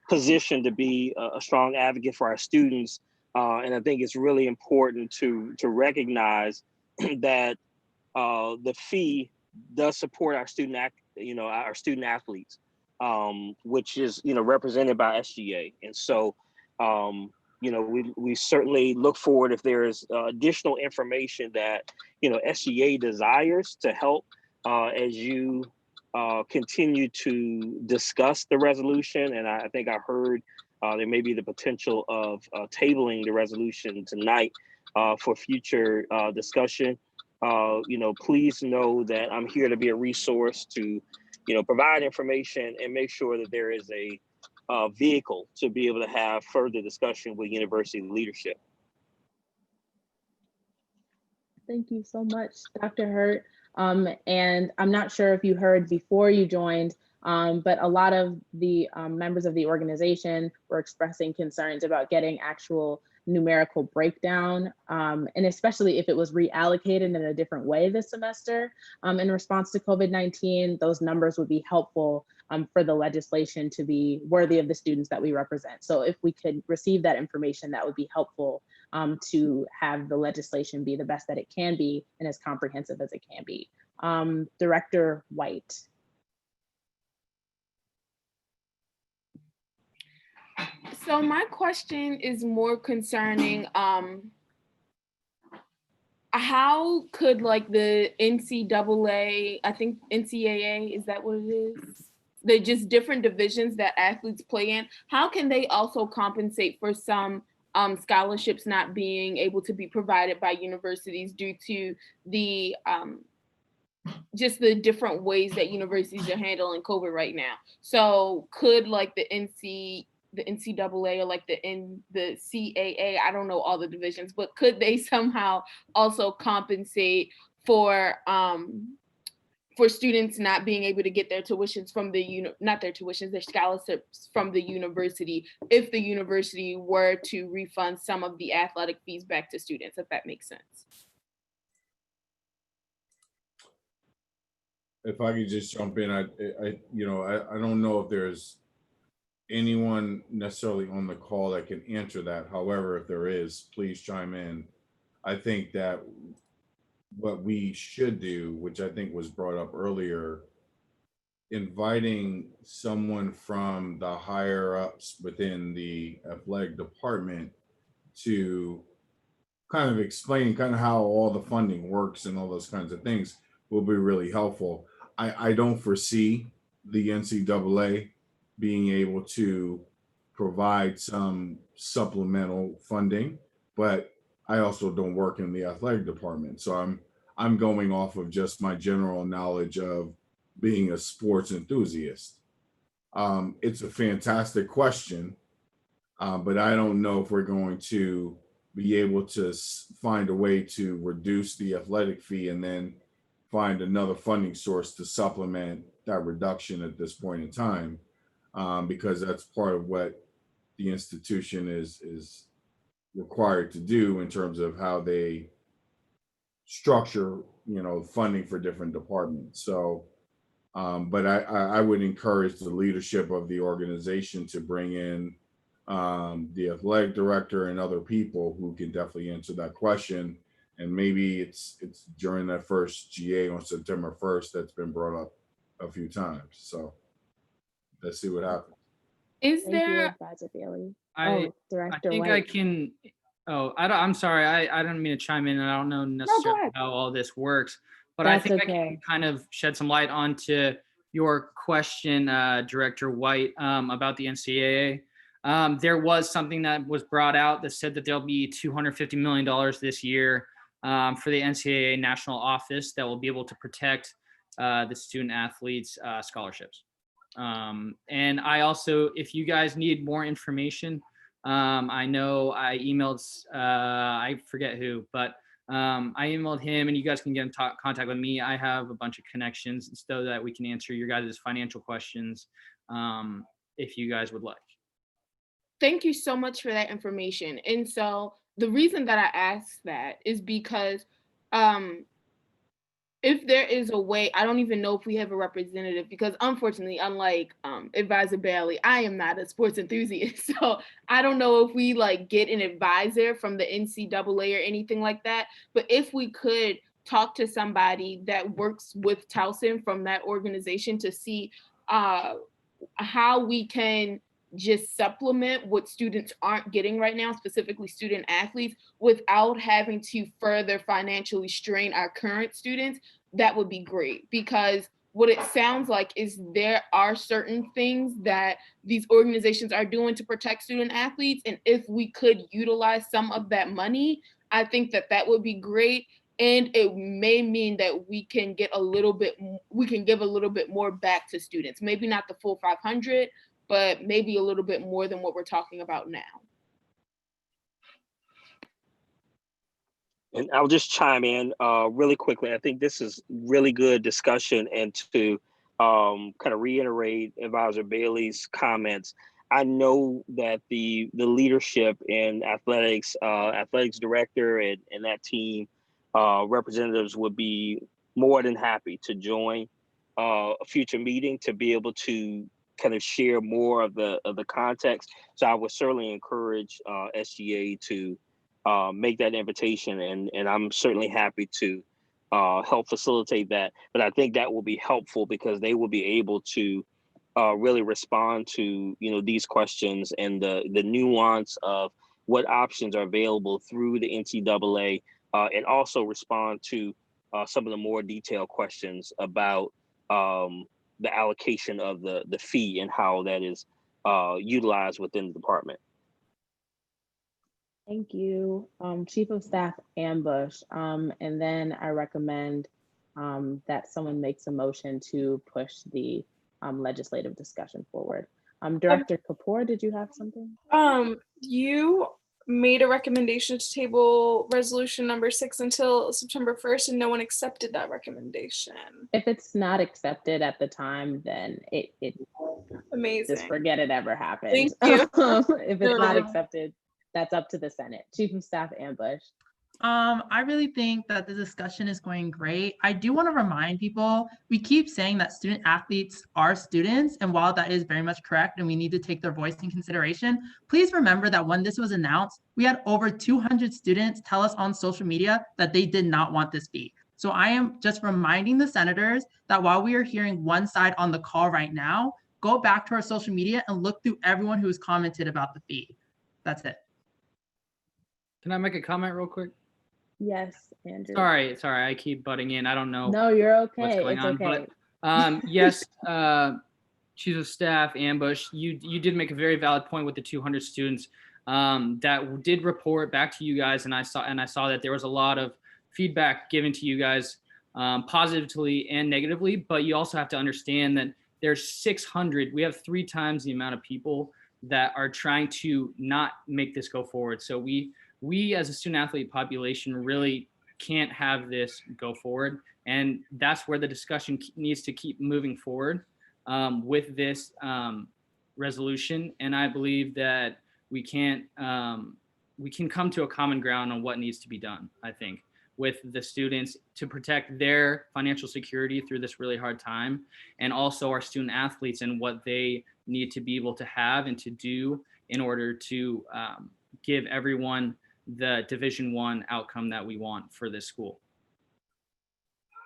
S19: positioned to be a strong advocate for our students, and I think it's really important to recognize that the fee does support our student athletes, which is represented by SGA. And so we certainly look forward if there is additional information that SGA desires to help as you continue to discuss the resolution. And I think I heard there may be the potential of tabling the resolution tonight for future discussion. Please know that I'm here to be a resource to, provide information and make sure that there is a vehicle to be able to have further discussion with university leadership.
S1: Thank you so much, Dr. Hurt. And I'm not sure if you heard before you joined, but a lot of the members of the organization were expressing concerns about getting actual numerical breakdown, and especially if it was reallocated in a different way this semester in response to COVID-19, those numbers would be helpful for the legislation to be worthy of the students that we represent. So if we could receive that information, that would be helpful to have the legislation be the best that it can be and as comprehensive as it can be. Director White.
S2: So my question is more concerning,
S7: how could like the NCAA, I think NCAA, is that what it is? The just different divisions that athletes play in, how can they also compensate for some scholarships not being able to be provided by universities due to the just the different ways that universities are handling COVID right now? So could like the NCAA or like the CAA, I don't know all the divisions, but could they somehow also compensate for students not being able to get their tuitions from not their tuitions, their scholarships from the university, if the university were to refund some of the athletic fees back to students, if that makes sense?
S14: If I could just jump in, I don't know if there's anyone necessarily on the call that can answer that. However, if there is, please chime in. I think that what we should do, which I think was brought up earlier, inviting someone from the higher ups within the athletic department to kind of explain kind of how all the funding works and all those kinds of things will be really helpful. I don't foresee the NCAA being able to provide some supplemental funding, but I also don't work in the athletic department. So I'm going off of just my general knowledge of being a sports enthusiast. It's a fantastic question, but I don't know if we're going to be able to find a way to reduce the athletic fee and then find another funding source to supplement that reduction at this point in time, because that's part of what the institution is required to do in terms of how they structure, funding for different departments. So, but I would encourage the leadership of the organization to bring in the athletic director and other people who can definitely answer that question. And maybe it's during that first GA on September 1st that's been brought up a few times. So let's see what happens.
S7: Is
S1: Thank you,
S7: there
S1: Advisor Bailey.
S18: I
S1: Director
S18: think
S1: White.
S18: I can. Oh, I'm sorry. I don't mean to chime in, and I don't know necessarily
S1: ahead.
S18: how all this works, but
S1: That's
S18: I think I
S1: okay.
S18: can kind of shed some light onto your question, Director White, about the NCAA. There was something that was brought out that said that there'll be $250 million this year for the NCAA national office that will be able to protect the student athletes' scholarships. And I also, if you guys need more information, I know I emailed, I forget who, but I emailed him, and you guys can get in contact with me. I have a bunch of connections so that we can answer your guys' financial questions if you guys would like.
S7: Thank you so much for that information. And so the reason that I asked that is because if there is a way, I don't even know if we have a representative, because unfortunately, unlike Advisor Bailey, I am not a sports enthusiast. So I don't know if we like get an advisor from the NCAA or anything like that. But if we could talk to somebody that works with Towson from that organization to see how we can just supplement what students aren't getting right now, specifically student athletes, without having to further financially strain our current students, that would be great. Because what it sounds like is there are certain things that these organizations are doing to protect student athletes. And if we could utilize some of that money, I think that that would be great. And it may mean that we can get a little bit, we can give a little bit more back to students. Maybe not the full 500, but maybe a little bit more than what we're talking about now.
S19: And I'll just chime in really quickly. I think this is really good discussion, and to kind of reiterate Advisor Bailey's comments. I know that the leadership in athletics, athletics director and that team, representatives would be more than happy to join a future meeting to be able to kind of share more of the context. So I would certainly encourage SGA to make that invitation, and I'm certainly happy to help facilitate that. But I think that will be helpful because they will be able to really respond to these questions and the nuance of what options are available through the NCAA and also respond to some of the more detailed questions about the allocation of the fee and how that is utilized within the department.
S1: Thank you, Chief of Staff Ambush. And then I recommend that someone makes a motion to push the legislative discussion forward. Director Kapoor, did you have something?
S2: You made a recommendation to table resolution number 6 until September 1st, and no one accepted that recommendation.
S1: If it's not accepted at the time, then it
S2: Amazing.
S1: just forget it ever happened.
S2: Thank you.
S1: If it's not accepted, that's up to the Senate. Chief of Staff Ambush.
S13: I really think that the discussion is going great. I do want to remind people, we keep saying that student athletes are students, and while that is very much correct and we need to take their voice in consideration, please remember that when this was announced, we had over 200 students tell us on social media that they did not want this fee. So I am just reminding the senators that while we are hearing one side on the call right now, go back to our social media and look through everyone who has commented about the fee. That's it.
S18: Can I make a comment real quick?
S1: Yes, Andrew.
S18: Sorry, I keep butting in. I don't know.
S1: No, you're okay.
S18: What's going
S1: It's
S18: on,
S1: okay.
S18: but yes, Chief of Staff Ambush, you did make a very valid point with the 200 students that did report back to you guys, and I saw that there was a lot of feedback given to you guys, positively and negatively. But you also have to understand that there's 600. We have 3 times the amount of people that are trying to not make this go forward. So we as a student athlete population really can't have this go forward. And that's where the discussion needs to keep moving forward with this resolution. And I believe that we can come to a common ground on what needs to be done, I think, with the students to protect their financial security through this really hard time, and also our student athletes and what they need to be able to have and to do in order to give everyone the Division I outcome that we want for this school.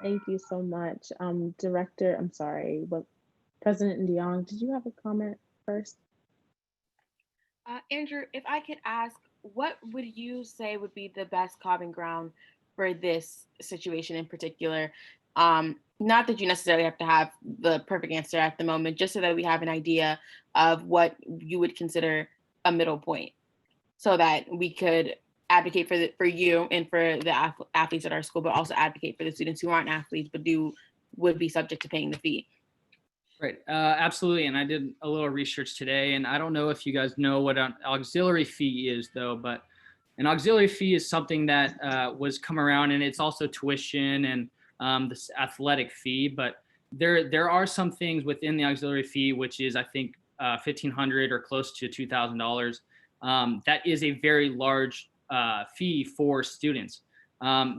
S1: Thank you so much. President DeYoung, did you have a comment first?
S7: Andrew, if I could ask, what would you say would be the best common ground for this situation in particular? Not that you necessarily have to have the perfect answer at the moment, just so that we have an idea of what you would consider a middle point, so that we could advocate for you and for the athletes at our school, but also advocate for the students who aren't athletes but would be subject to paying the fee.
S18: Right, absolutely. And I did a little research today, and I don't know if you guys know what an auxiliary fee is, though, but an auxiliary fee is something that was come around, and it's also tuition and this athletic fee. But there are some things within the auxiliary fee, which is, I think, $1,500 or close to $2,000. That is a very large fee for students.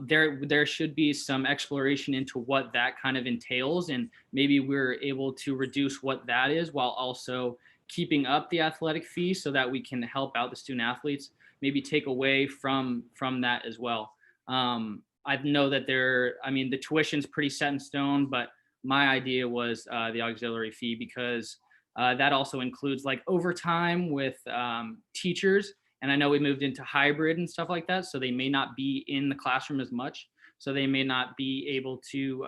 S18: There should be some exploration into what that kind of entails, and maybe we're able to reduce what that is while also keeping up the athletic fee so that we can help out the student athletes, maybe take away from that as well. I know that the tuition's pretty set in stone, but my idea was the auxiliary fee, because that also includes like overtime with teachers. And I know we moved into hybrid and stuff like that, so they may not be in the classroom as much. So they may not be able to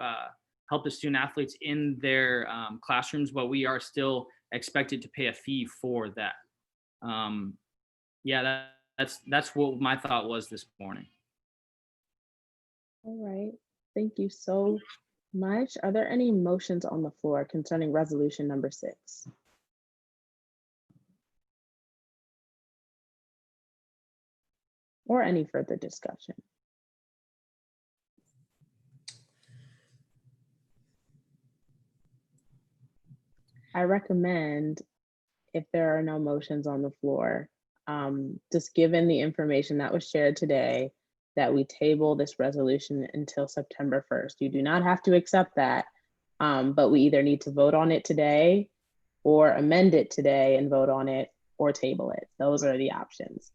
S18: help the student athletes in their classrooms, but we are still expected to pay a fee for that. That's what my thought was this morning.
S1: All right, thank you so much. Are there any motions on the floor concerning resolution number 6? Or any further discussion? I recommend, if there are no motions on the floor, just given the information that was shared today, that we table this resolution until September 1st. You do not have to accept that, but we either need to vote on it today or amend it today and vote on it, or table it. Those are the options.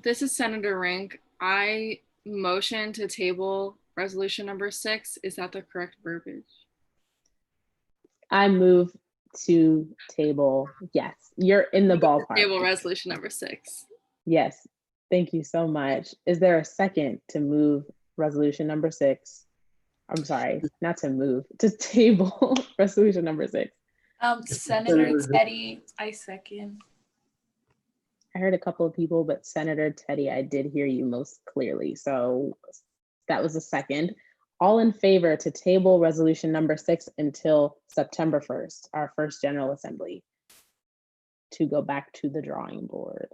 S11: This is Senator Rink. I motion to table resolution number 6. Is that the correct verbiage?
S1: I move to table. Yes, you're in the ballpark.
S11: Table resolution number 6.
S1: Yes, Thank you so much. Is there a second to move resolution number 6? I'm sorry, not to move, to table resolution number 6.
S20: Senator Teddy, I second.
S1: I heard a couple of people, but Senator Teddy, I did hear you most clearly. So that was a second. All in favor to table resolution number 6 until September 1st, our first General Assembly, to go back to the drawing board.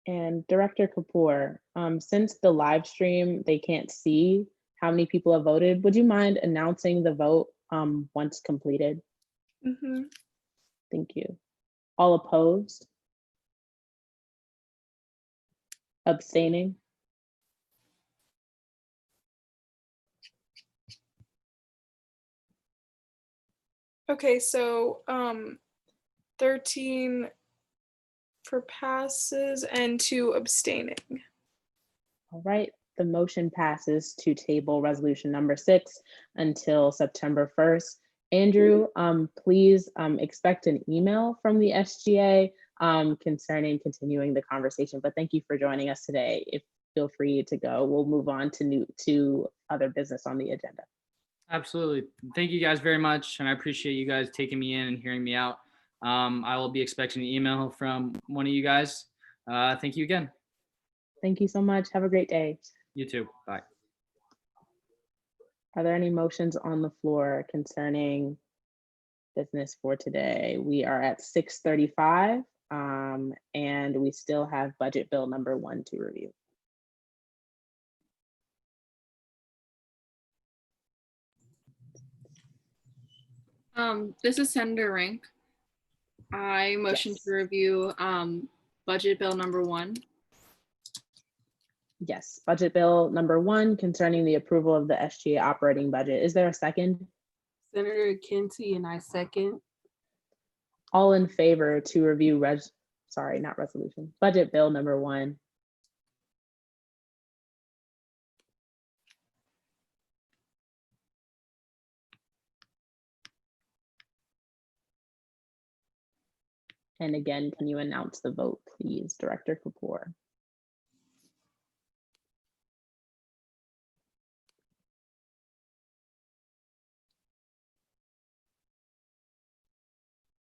S1: And Director Kapoor, since the live stream, they can't see how many people have voted, would you mind announcing the vote once completed?
S2: Mm-hmm.
S1: Thank you. All opposed? Abstaining?
S2: Okay, so 13 for passes and 2 abstaining.
S1: All right, the motion passes to table resolution number 6 until September 1st. Andrew, please expect an email from the SGA concerning continuing the conversation, but thank you for joining us today. If feel free to go, we'll move on to other business on the agenda.
S18: Absolutely. Thank you guys very much. And I appreciate you guys taking me in and hearing me out. I will be expecting an email from one of you guys. Thank you again.
S1: Thank you so much. Have a great day.
S18: You too. Bye.
S1: Are there any motions on the floor concerning business for today? We are at 6:35 and we still have budget bill number 1 to review.
S11: This is Senator Rank. I motion to review budget bill number 1.
S1: Yes, budget bill number 1 concerning the approval of the SGA operating budget. Is there a second?
S10: Senator Kinsey, and I second.
S1: All in favor to review budget bill number 1. And again, can you announce the vote, please, Director Kapoor?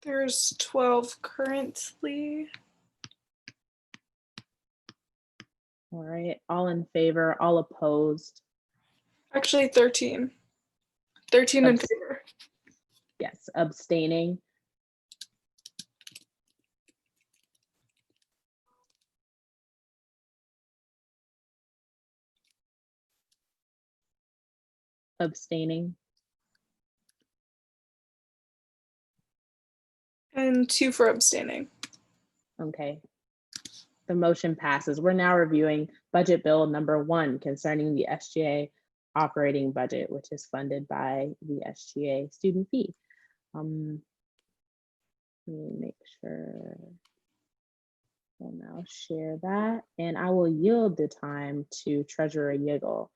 S2: There's 12 currently.
S1: All right, all in favor, all opposed?
S2: Actually, 13. 13 in favor.
S1: Yes, abstaining? Abstaining?
S2: And 2 for abstaining.
S1: Okay. The motion passes. We're now reviewing budget bill number 1 concerning the SGA operating budget, which is funded by the SGA student fee. Let me make sure I'll now share that, and I will yield the time to Treasurer Yiggle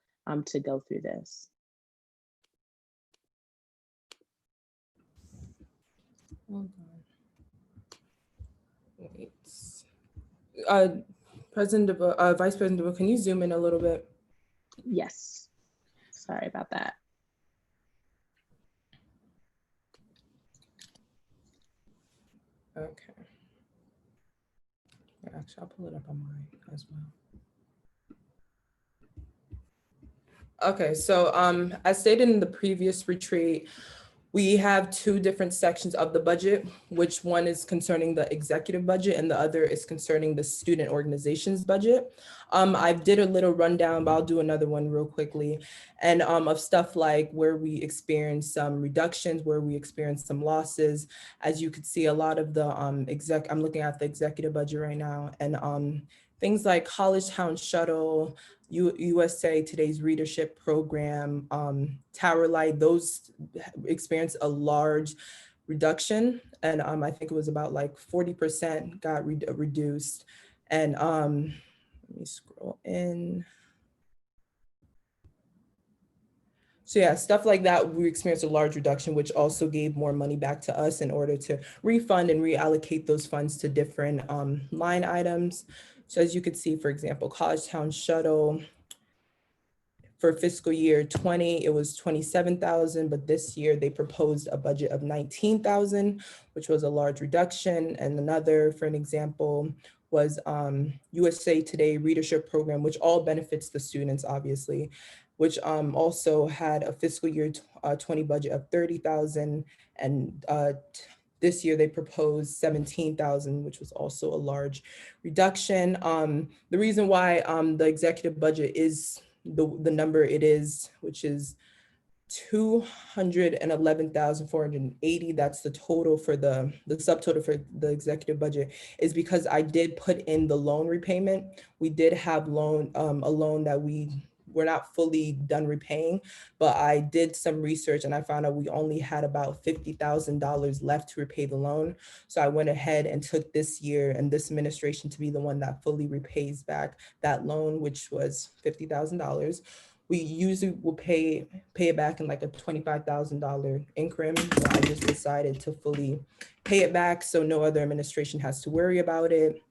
S1: to go through this.
S10: Wait. Vice President DeVoe, can you zoom in a little bit?
S1: Yes. Sorry about that.
S10: Okay. Actually, I'll pull it up on mine as well. Okay, so as stated in the previous retreat, we have 2 different sections of the budget, which one is concerning the executive budget and the other is concerning the student organizations budget. I did a little rundown, but I'll do another one real quickly. And of stuff like where we experienced some reductions, where we experienced some losses. As you could see, a lot of the I'm looking at the executive budget right now, and things like College Town Shuttle, USA Today's Readership Program, Tower Light, those experienced a large reduction. And I think it was about like 40% got reduced. And let me scroll in. So yeah, stuff like that, we experienced a large reduction, which also gave more money back to us in order to refund and reallocate those funds to different line items. So as you could see, for example, College Town Shuttle, for fiscal year 20, it was 27,000, but this year they proposed a budget of 19,000, which was a large reduction. And another, for an example, was USA Today Readership Program, which all benefits the students, obviously, which also had a fiscal year 20 budget of 30,000. And this year they proposed 17,000, which was also a large reduction. The reason why the executive budget is the number it is, which is 211,480. That's the total for the subtotal for the executive budget, is because I did put in the loan repayment. We did have a loan that we're not fully done repaying, but I did some research and I found out we only had about $50,000 left to repay the loan. So I went ahead and took this year and this administration to be the one that fully repays back that loan, which was $50,000. We usually will pay it back in like a $25,000 increment. So I just decided to fully pay it back so no other administration has to worry about it.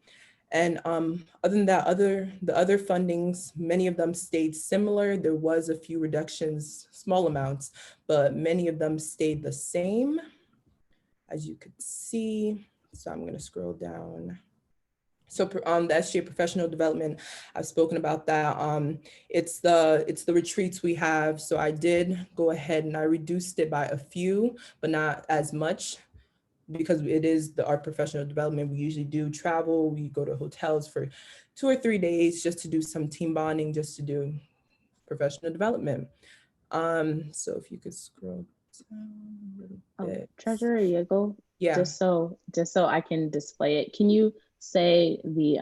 S10: And other than that, the other fundings, many of them stayed similar. There was a few reductions, small amounts, but many of them stayed the same, as you could see. So I'm gonna scroll down. So the SGA professional development, I've spoken about that. It's the retreats we have. So I did go ahead and I reduced it by a few, but not as much, because it is our professional development. We usually do travel. We go to hotels for 2 or 3 days just to do some team bonding, just to do professional development. So if you could scroll down a little bit.
S1: Treasurer Yigal,
S10: Yeah.
S1: just so I can display it, can you say the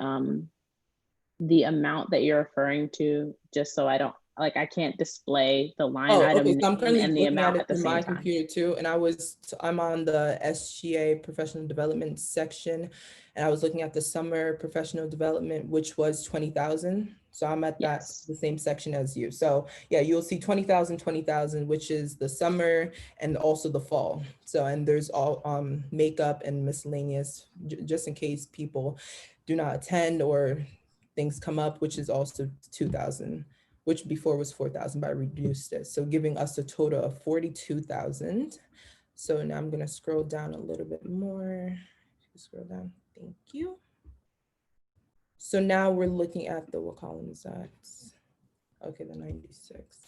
S1: amount that you're referring to, just so I don't, like, I can't display the line item
S10: Okay. So I'm currently
S1: and the
S10: looking
S1: amount
S10: at
S1: at the
S10: it on
S1: same
S10: my
S1: time.
S10: computer too, and I'm on the SGA professional development section, and I was looking at the summer professional development, which was 20,000. So I'm at the same section as you. So yeah, you'll see 20,000, which is the summer and also the fall. So, and there's all makeup and miscellaneous, just in case people do not attend or things come up, which is also 2,000. Which before was 4,000, but I reduced it. So giving us a total of 42,000. So now I'm gonna scroll down a little bit more. Scroll down, thank you. So now we're looking at what column is that? Okay, the 96.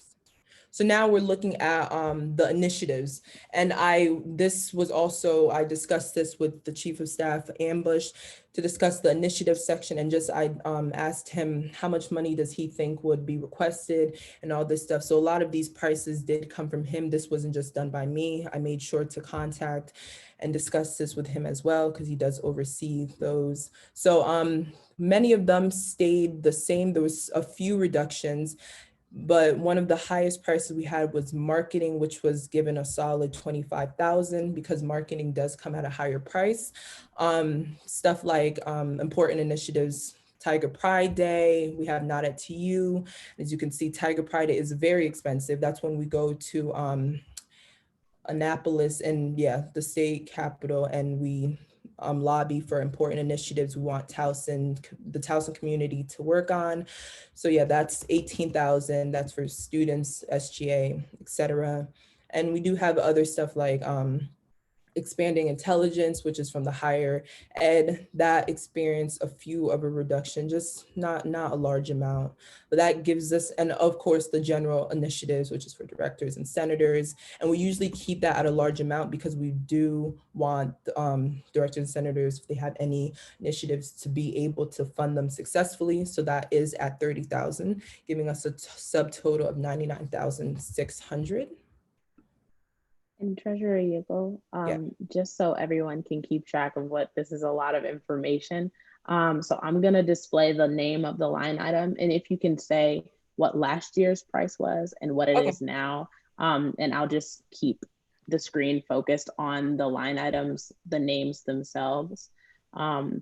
S10: So now we're looking at the initiatives. And I discussed this with the Chief of Staff, Ambush, to discuss the initiative section, and I asked him how much money does he think would be requested and all this stuff. So a lot of these prices did come from him. This wasn't just done by me. I made sure to contact and discuss this with him as well, because he does oversee those. So many of them stayed the same. There was a few reductions, but one of the highest prices we had was marketing, which was given a solid 25,000, because marketing does come at a higher price. Stuff like important initiatives, Tiger Pride Day, we have Not at TU. As you can see, Tiger Pride Day is very expensive. That's when we go to Annapolis and the state capitol, and we lobby for important initiatives we want the Towson community to work on. So yeah, that's 18,000. That's for students, SGA, etc. And we do have other stuff like expanding intelligence, which is from the higher ed. That experienced a few of a reduction, just not a large amount, but that gives us, and of course the general initiatives, which is for directors and senators. And we usually keep that at a large amount because we do want directors and senators, if they have any initiatives, to be able to fund them successfully. So that is at 30,000, giving us a subtotal of 99,600.
S1: And Treasurer Yigal, just so everyone can keep track of what this is, a lot of information. So I'm gonna display the name of the line item, and if you can say what last year's price was and what it is now, and I'll just keep the screen focused on the line items, the names themselves,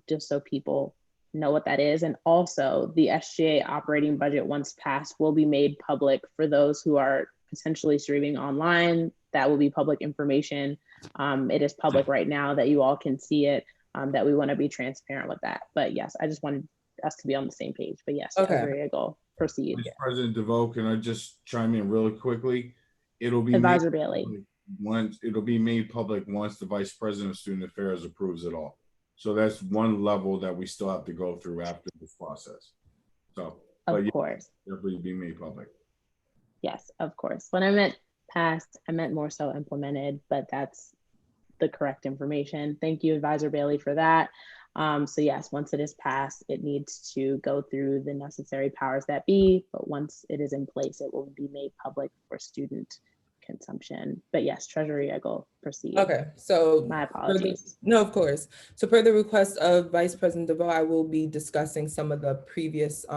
S1: just so people know what that is. And also the SGA operating budget, once passed, will be made public for those who are potentially streaming online. That will be public information. It is public right now that you all can see it, that we want to be transparent with that. But yes, I just wanted us to be on the same page. But yes,
S14: Okay.
S1: Treasury Eagle, proceed.
S14: Vice President DeVoe, can I just chime in really quickly? It'll be
S1: Advisor Bailey.
S14: It'll be made public once the Vice President of Student Affairs approves it all. So that's one level that we still have to go through after this process. So,
S1: of course,
S14: definitely be made public.
S1: Yes, of course. When I meant passed, I meant more so implemented, but that's the correct information. Thank you, Advisor Bailey, for that. So yes, once it is passed, it needs to go through the necessary powers that be, but once it is in place, it will be made public for student consumption. But yes, Treasury Eagle, proceed.
S10: Okay, so
S1: my apologies.
S10: No, of course. So per the request of Vice President DeVoe, I will be discussing some of the previous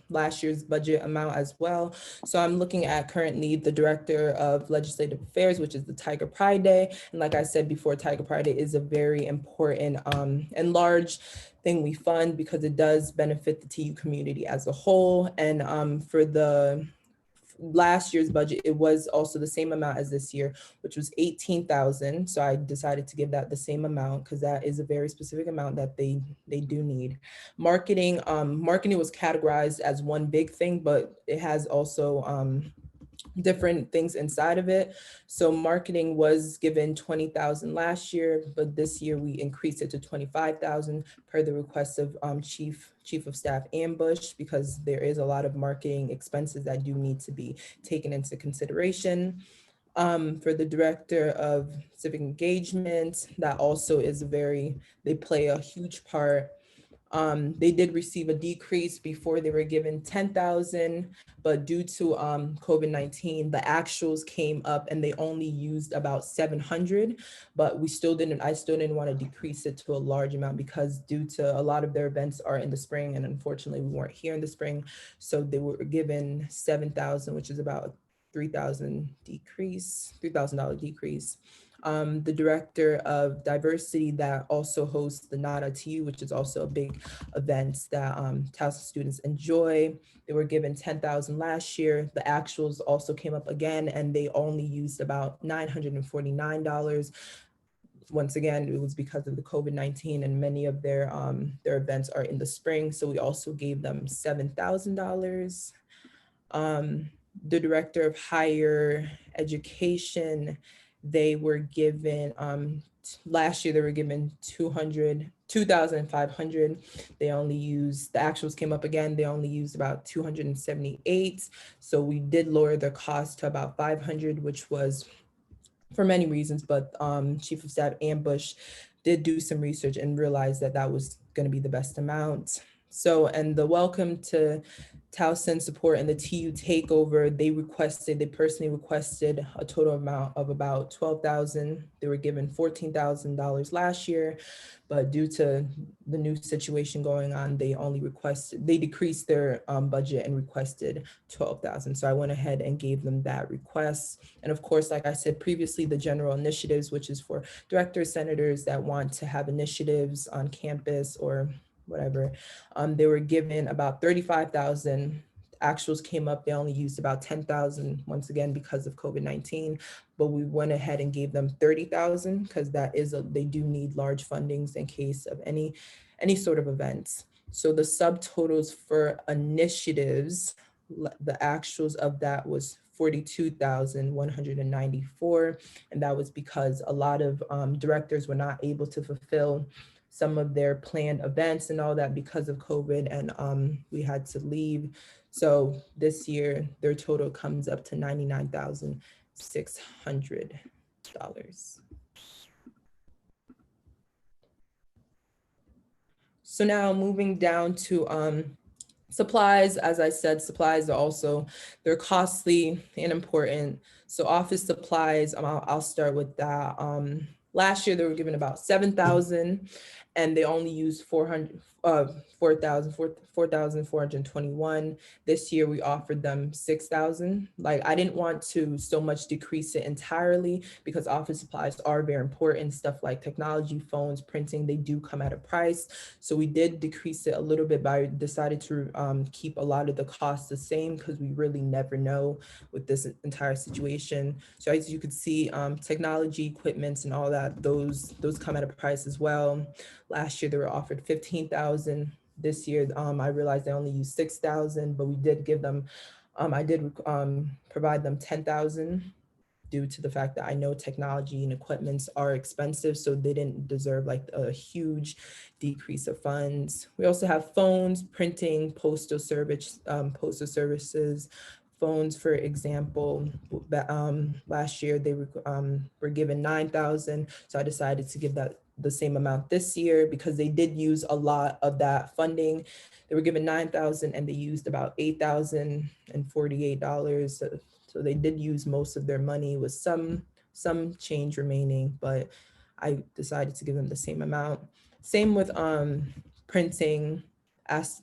S10: last year's budget amount as well. So I'm looking at currently the Director of Legislative Affairs, which is the Tiger Pride Day. And like I said before, Tiger Pride Day is a very important and large thing we fund because it does benefit the TU community as a whole. And for the last year's budget, it was also the same amount as this year, which was $18,000. So I decided to give that the same amount because that is a very specific amount that they do need. Marketing, marketing was categorized as one big thing, but it has also different things inside of it. So marketing was given $20,000 last year, but this year we increased it to $25,000 per the request of Chief of Staff Ambush, because there is a lot of marketing expenses that do need to be taken into consideration. For the Director of Civic Engagement, that also is they play a huge part. They did receive a decrease before. They were given $10,000, but due to COVID-19, the actuals came up and they only used about $700, but I still didn't want to decrease it to a large amount because due to a lot of their events are in the spring, and unfortunately we weren't here in the spring. So they were given $7,000, which is about $3,000 decrease. The Director of Diversity that also hosts the NADA TU, which is also a big event that Towson students enjoy. They were given $10,000 last year. The actuals also came up again, and they only used about $949. Once again, it was because of the COVID-19, and many of their events are in the spring. So we also gave them $7,000. The Director of Higher Education, they were given, last year they were given $2,500. They only used, the actuals came up again, they only used about $278. So we did lower their cost to about $500, which was for many reasons, but Chief of Staff Ambush did do some research and realized that that was gonna be the best amount. So, and the Welcome to Towson support and the TU takeover, they personally requested a total amount of about $12,000. They were given $14,000 last year, but due to the new situation going on, they decreased their budget and requested $12,000. So I went ahead and gave them that request. And of course, like I said previously, the general initiatives, which is for directors, senators that want to have initiatives on campus or whatever, they were given about $35,000. Actuals came up, they only used about $10,000, once again, because of COVID-19, but we went ahead and gave them $30,000 because they do need large fundings in case of any sort of events. So the subtotals for initiatives, the actuals of that was $42,194, and that was because a lot of directors were not able to fulfill some of their planned events and all that because of COVID, and we had to leave. So this year, their total comes up to $99,600. So now moving down to supplies. As I said, supplies are also, they're costly and important. So office supplies, I'll start with that. Last year, they were given about $7,000. and they only used 4,421. This year we offered them 6,000. Like, I didn't want to so much decrease it entirely because office supplies are very important. Stuff like technology, phones, printing, they do come at a price. So we did decrease it a little bit, but I decided to keep a lot of the costs the same because we really never know with this entire situation. So as you could see, technology, equipments and all that, those come at a price as well. Last year they were offered 15,000. This year, I realized they only used 6,000, but we did give them, I did provide them 10,000 due to the fact that I know technology and equipments are expensive, so they didn't deserve like a huge decrease of funds. We also have phones, printing, postal services. Phones, for example, last year they were given 9,000, so I decided to give that the same amount this year because they did use a lot of that funding. They were given 9,000 and they used about $8,048. So they did use most of their money with some change remaining, but I decided to give them the same amount. Same with printing.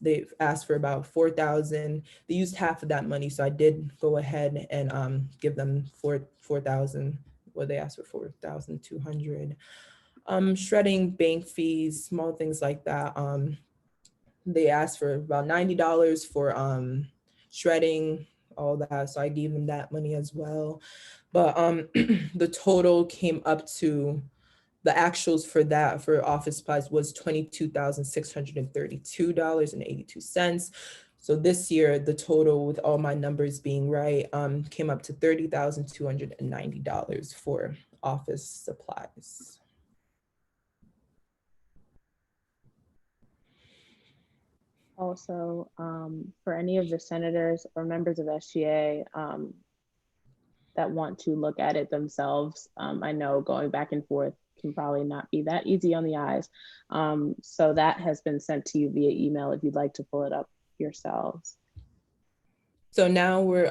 S10: They've asked for about 4,000. They used half of that money, so I did go ahead and give them 4,000. Well, they asked for 4,200. Shredding, bank fees, small things like that. They asked for about $90 for shredding, all that. So I gave them that money as well. But the total came up to, the actuals for that for office supplies was $22,632.82. So this year, the total with all my numbers being right came up to $30,290 for office supplies.
S1: Also, for any of the senators or members of SGA that want to look at it themselves, I know going back and forth can probably not be that easy on the eyes. So that has been sent to you via email if you'd like to pull it up yourselves.
S10: So now we're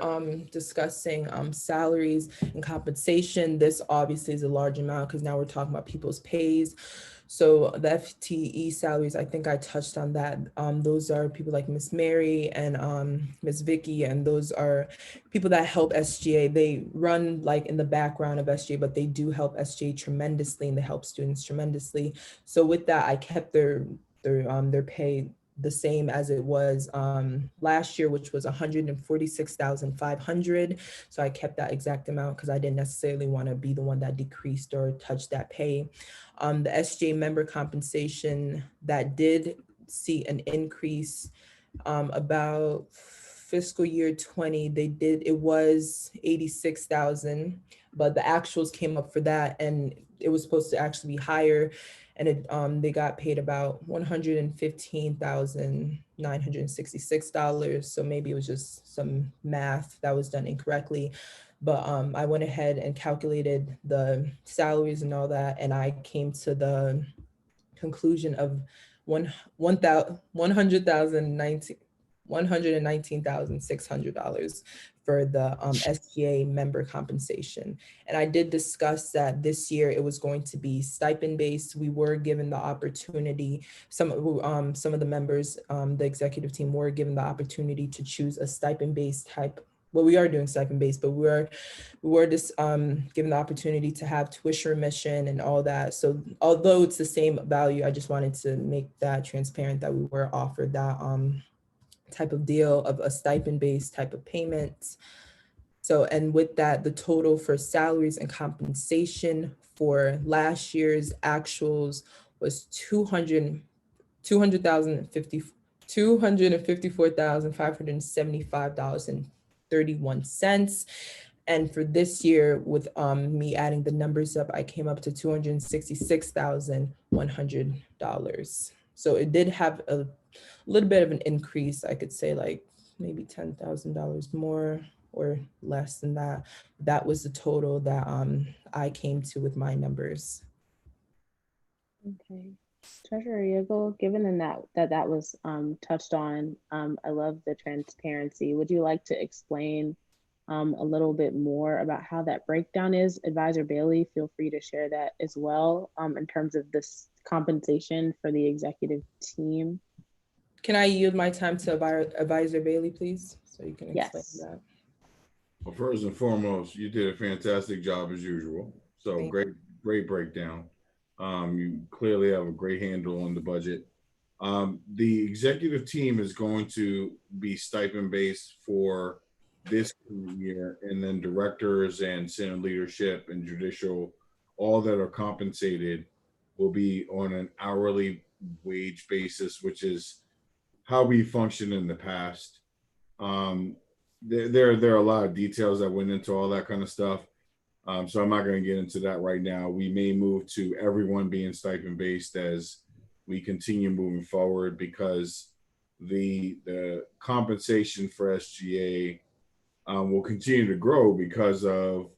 S10: discussing salaries and compensation. This obviously is a large amount because now we're talking about people's pays. So the FTE salaries, I think I touched on that. Those are people like Miss Mary and Miss Vicky, and those are people that help SGA. They run like in the background of SGA, but they do help SGA tremendously and they help students tremendously. So with that, I kept their pay the same as it was last year, which was $146,500. So I kept that exact amount because I didn't necessarily want to be the one that decreased or touched that pay. The SGA member compensation, that did see an increase about fiscal year 20. It was 86,000, but the actuals came up for that and it was supposed to actually be higher. And they got paid about $115,966. So maybe it was just some math that was done incorrectly. But I went ahead and calculated the salaries and all that, and I came to the conclusion of $119,600 for the SGA member compensation. And I did discuss that this year it was going to be stipend based. We were given the opportunity, some of the members, the executive team were given the opportunity to choose a stipend based type. Well, we are doing stipend based, but we were just given the opportunity to have tuition remission and all that. So although it's the same value, I just wanted to make that transparent that we were offered that type of deal of a stipend-based type of payment. So, and with that, the total for salaries and compensation for last year's actuals was $254,575.31. And for this year, with me adding the numbers up, I came up to $266,100. So it did have a little bit of an increase. I could say like maybe $10,000 more or less than that. That was the total that I came to with my numbers.
S1: Okay. Treasurer Yigal, given that was touched on, I love the transparency. Would you like to explain a little bit more about how that breakdown is. Advisor Bailey, feel free to share that as well in terms of this compensation for the executive team.
S10: Can I yield my time to Advisor Bailey, please? So you can explain that.
S14: Well, first and foremost, you did a fantastic job as usual. So great breakdown. You clearly have a great handle on the budget. The executive team is going to be stipend based for this year, and then directors and Senate leadership and judicial, all that are compensated, will be on an hourly wage basis, which is how we functioned in the past. There are a lot of details that went into all that kind of stuff. So I'm not going to get into that right now. We may move to everyone being stipend based as we continue moving forward, because the compensation for SGA will continue to grow because of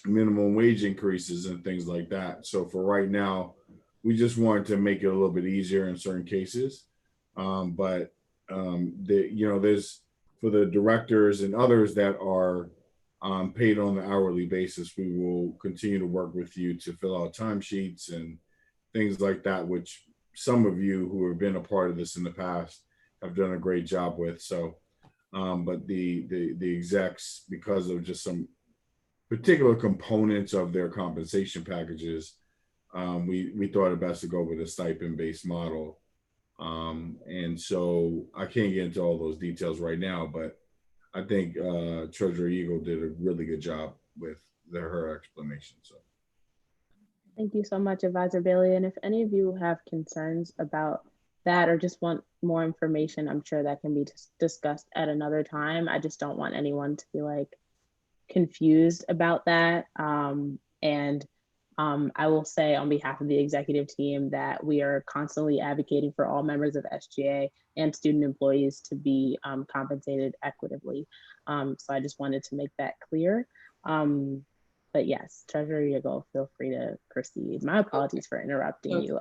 S14: minimum wage increases and things like that. So for right now, we just wanted to make it a little bit easier in certain cases. There's, for the directors and others that are paid on an hourly basis, we will continue to work with you to fill out timesheets and things like that, which some of you who have been a part of this in the past have done a great job with. So, but the execs, because of just some particular components of their compensation packages, we thought it best to go with a stipend-based model. And so I can't get into all those details right now, but I think Treasurer Eagle did a really good job with her explanation. So
S1: thank you so much, Advisor Bailey. And if any of you have concerns about that or just want more information, I'm sure that can be discussed at another time. I just don't want anyone to be like confused about that. I will say on behalf of the executive team that we are constantly advocating for all members of SGA and student employees to be compensated equitably. So I just wanted to make that clear. But yes, Treasurer Eagle, feel free to proceed. My apologies for interrupting you.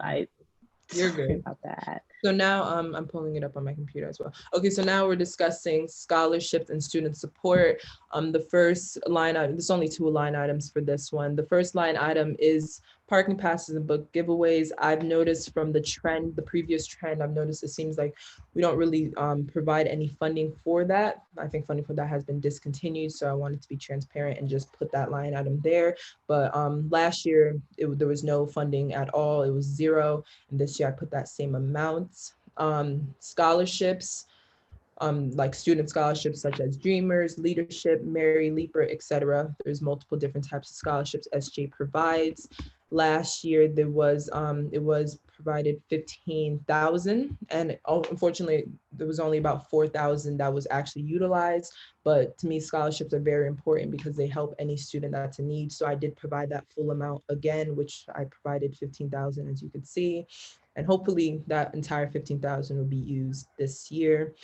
S10: You're good
S1: about that.
S10: So now I'm pulling it up on my computer as well. Okay, so now we're discussing scholarships and student support. The first line item, there's only 2 line items for this one. The first line item is parking passes and book giveaways. I've noticed from the trend, the previous trend, I've noticed it seems like we don't really provide any funding for that. I think funding for that has been discontinued. So I wanted to be transparent and just put that line item there. But last year, there was no funding at all. It was 0. And this year I put that same amount. Scholarships, like student scholarships such as Dreamers, Leadership, Mary Leaper, etc. There's multiple different types of scholarships SJ provides. Last year there was it was provided 15,000, and unfortunately there was only about 4,000 that was actually utilized. But to me, scholarships are very important because they help any student that's in need. So I did provide that full amount again, which I provided 15,000, as you can see. And hopefully that entire 15,000 will be used this year.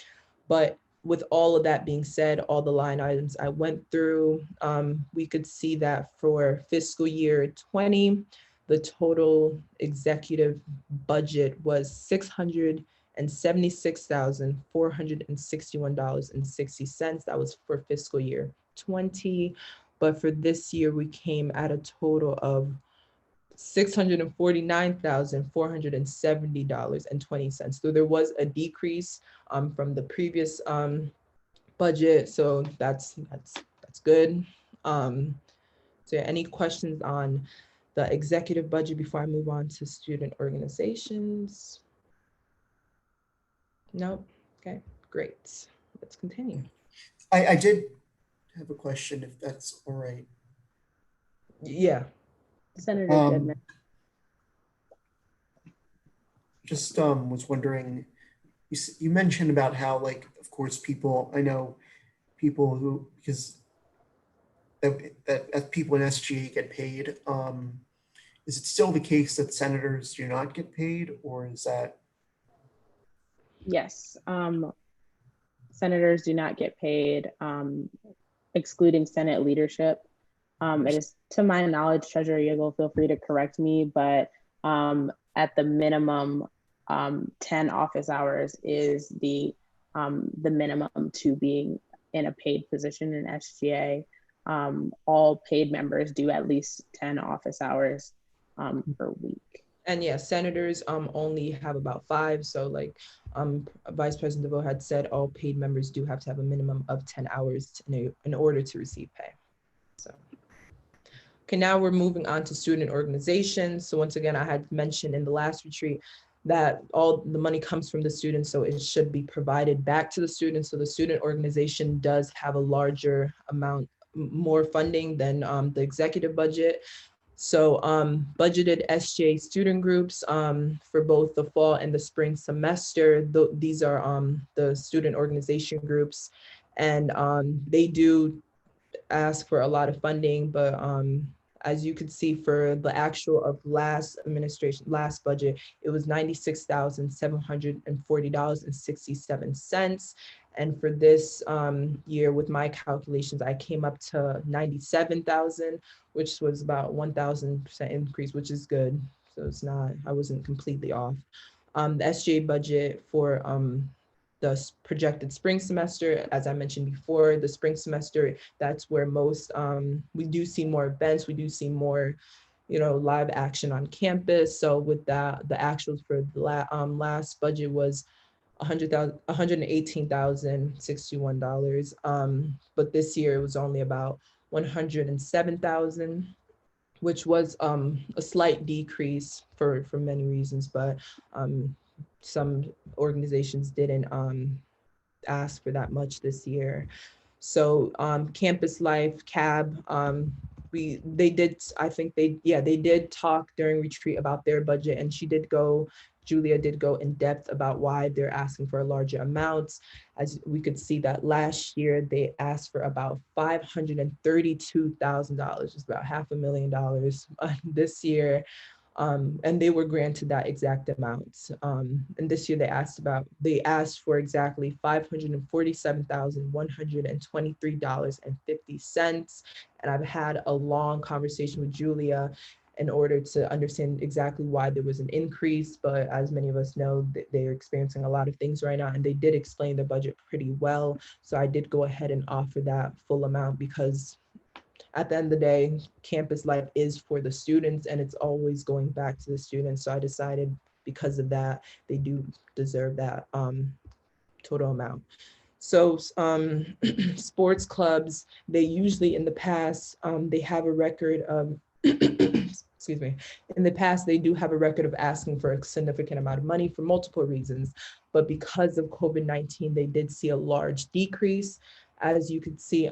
S10: But with all of that being said, all the line items I went through, we could see that for fiscal year 20, the total executive budget was $676,461.60. That was for fiscal year 20. But for this year, we came at a total of $649,470.20. So there was a decrease from the previous budget. So that's good. So any questions on the executive budget before I move on to student organizations? No? Okay, great. Let's continue.
S6: I did have a question, if that's all right.
S10: Yeah.
S1: Senator Goodman.
S6: Just was wondering, you mentioned about how, like, of course, I know people who, because that people in SGA get paid. Is it still the case that senators do not get paid, or is that?
S1: Yes, senators do not get paid, excluding Senate leadership. It is, to my knowledge, Treasurer Eagle, feel free to correct me, but at the minimum, 10 office hours is the minimum to being in a paid position in SGA, all paid members do at least 10 office hours per week.
S10: And yeah, senators only have about 5. So like Vice President DeVoe had said, all paid members do have to have a minimum of 10 hours in order to receive pay. So, okay, now we're moving on to student organizations. So once again, I had mentioned in the last retreat that all the money comes from the students, so it should be provided back to the students. So the student organization does have a larger amount, more funding than the executive budget. So budgeted SGA student groups for both the fall and the spring semester. These are the student organization groups, and they do ask for a lot of funding, but as you could see for the actual of last budget, it was $96,740.67. And for this year, with my calculations, I came up to 97,000, which was about 1,000% increase, which is good. So it's not, I wasn't completely off. The SGA budget for the projected spring semester, as I mentioned before, the spring semester, that's where most, we do see more events, we do see more, live action on campus. So with that, the actuals for the last budget was $118,061. But this year it was only about 107,000, which was a slight decrease for many reasons, but some organizations didn't ask for that much this year. So Campus Life, CAB, they did talk during retreat about their budget, and Julia did go in depth about why they're asking for larger amounts. As we could see that last year, they asked for about $532,000, it's about $500,000 this year. And they were granted that exact amount. And this year they asked for exactly $547,123.50. And I've had a long conversation with Julia in order to understand exactly why there was an increase. But as many of us know, they're experiencing a lot of things right now, and they did explain the budget pretty well. So I did go ahead and offer that full amount because at the end of the day, Campus Life is for the students and it's always going back to the students. So I decided because of that, they do deserve that total amount. So sports clubs, they usually in the past, they have a record of, excuse me, in the past, they do have a record of asking for a significant amount of money for multiple reasons. But because of COVID-19, they did see a large decrease. As you could see,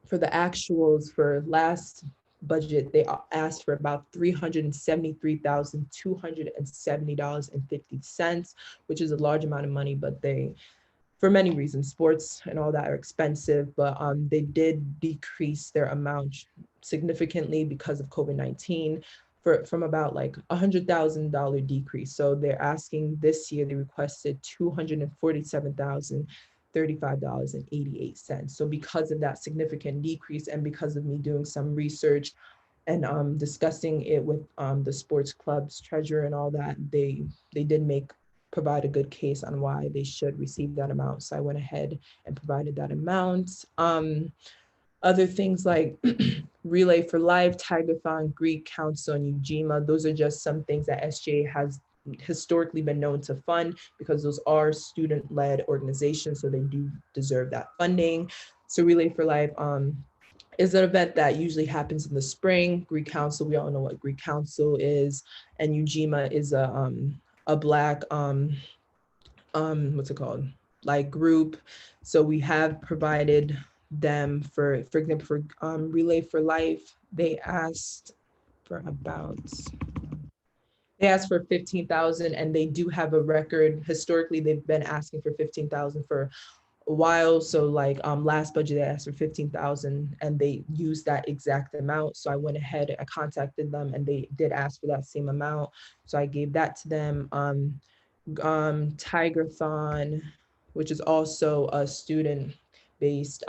S10: for the actuals for last budget, they asked for about $373,270.50, which is a large amount of money, but for many reasons, sports and all that are expensive, but they did decrease their amount significantly because of COVID-19 from about like $100,000 decrease. So they're asking this year, they requested $247,035.88. So because of that significant decrease and because of me doing some research and discussing it with the sports club's treasurer and all that, they did provide a good case on why they should receive that amount. So I went ahead and provided that amount. Other things like Relay for Life, Tigerthon, Greek Council, and Ujima, those are just some things that SGA has historically been known to fund because those are student-led organizations, so they do deserve that funding. So Relay for Life is an event that usually happens in the spring. Greek Council, we all know what Greek Council is, and Ujima is a Black, what's it called? Like group. So we have provided them for example, for Relay for Life, they asked for 15,000, and they do have a record. Historically, they've been asking for 15,000 for a while. So like last budget, they asked for 15,000 and they used that exact amount. So I went ahead, I contacted them and they did ask for that same amount. So I gave that to them. Tigerthon, which is also a student-based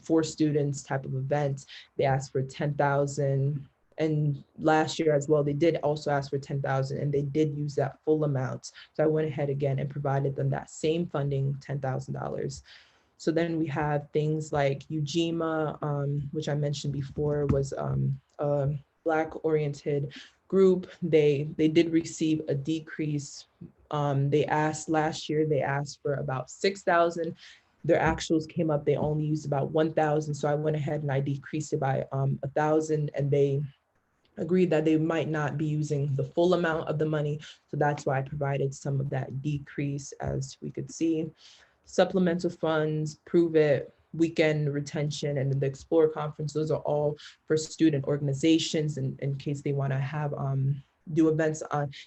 S10: for students type of event, they asked for 10,000. And last year as well, they did also ask for 10,000 and they did use that full amount. So I went ahead again and provided them that same funding, $10,000. So then we have things like UGMA, which I mentioned before was a Black-oriented group. They did receive a decrease. Last year, they asked for about 6,000. Their actuals came up, they only used about 1,000. So I went ahead and I decreased it by 1,000, and they agreed that they might not be using the full amount of the money. So that's why I provided some of that decrease, as we could see. Supplemental funds, Prove It, weekend retention, and the Explore conference, those are all for student organizations in case they want to have do events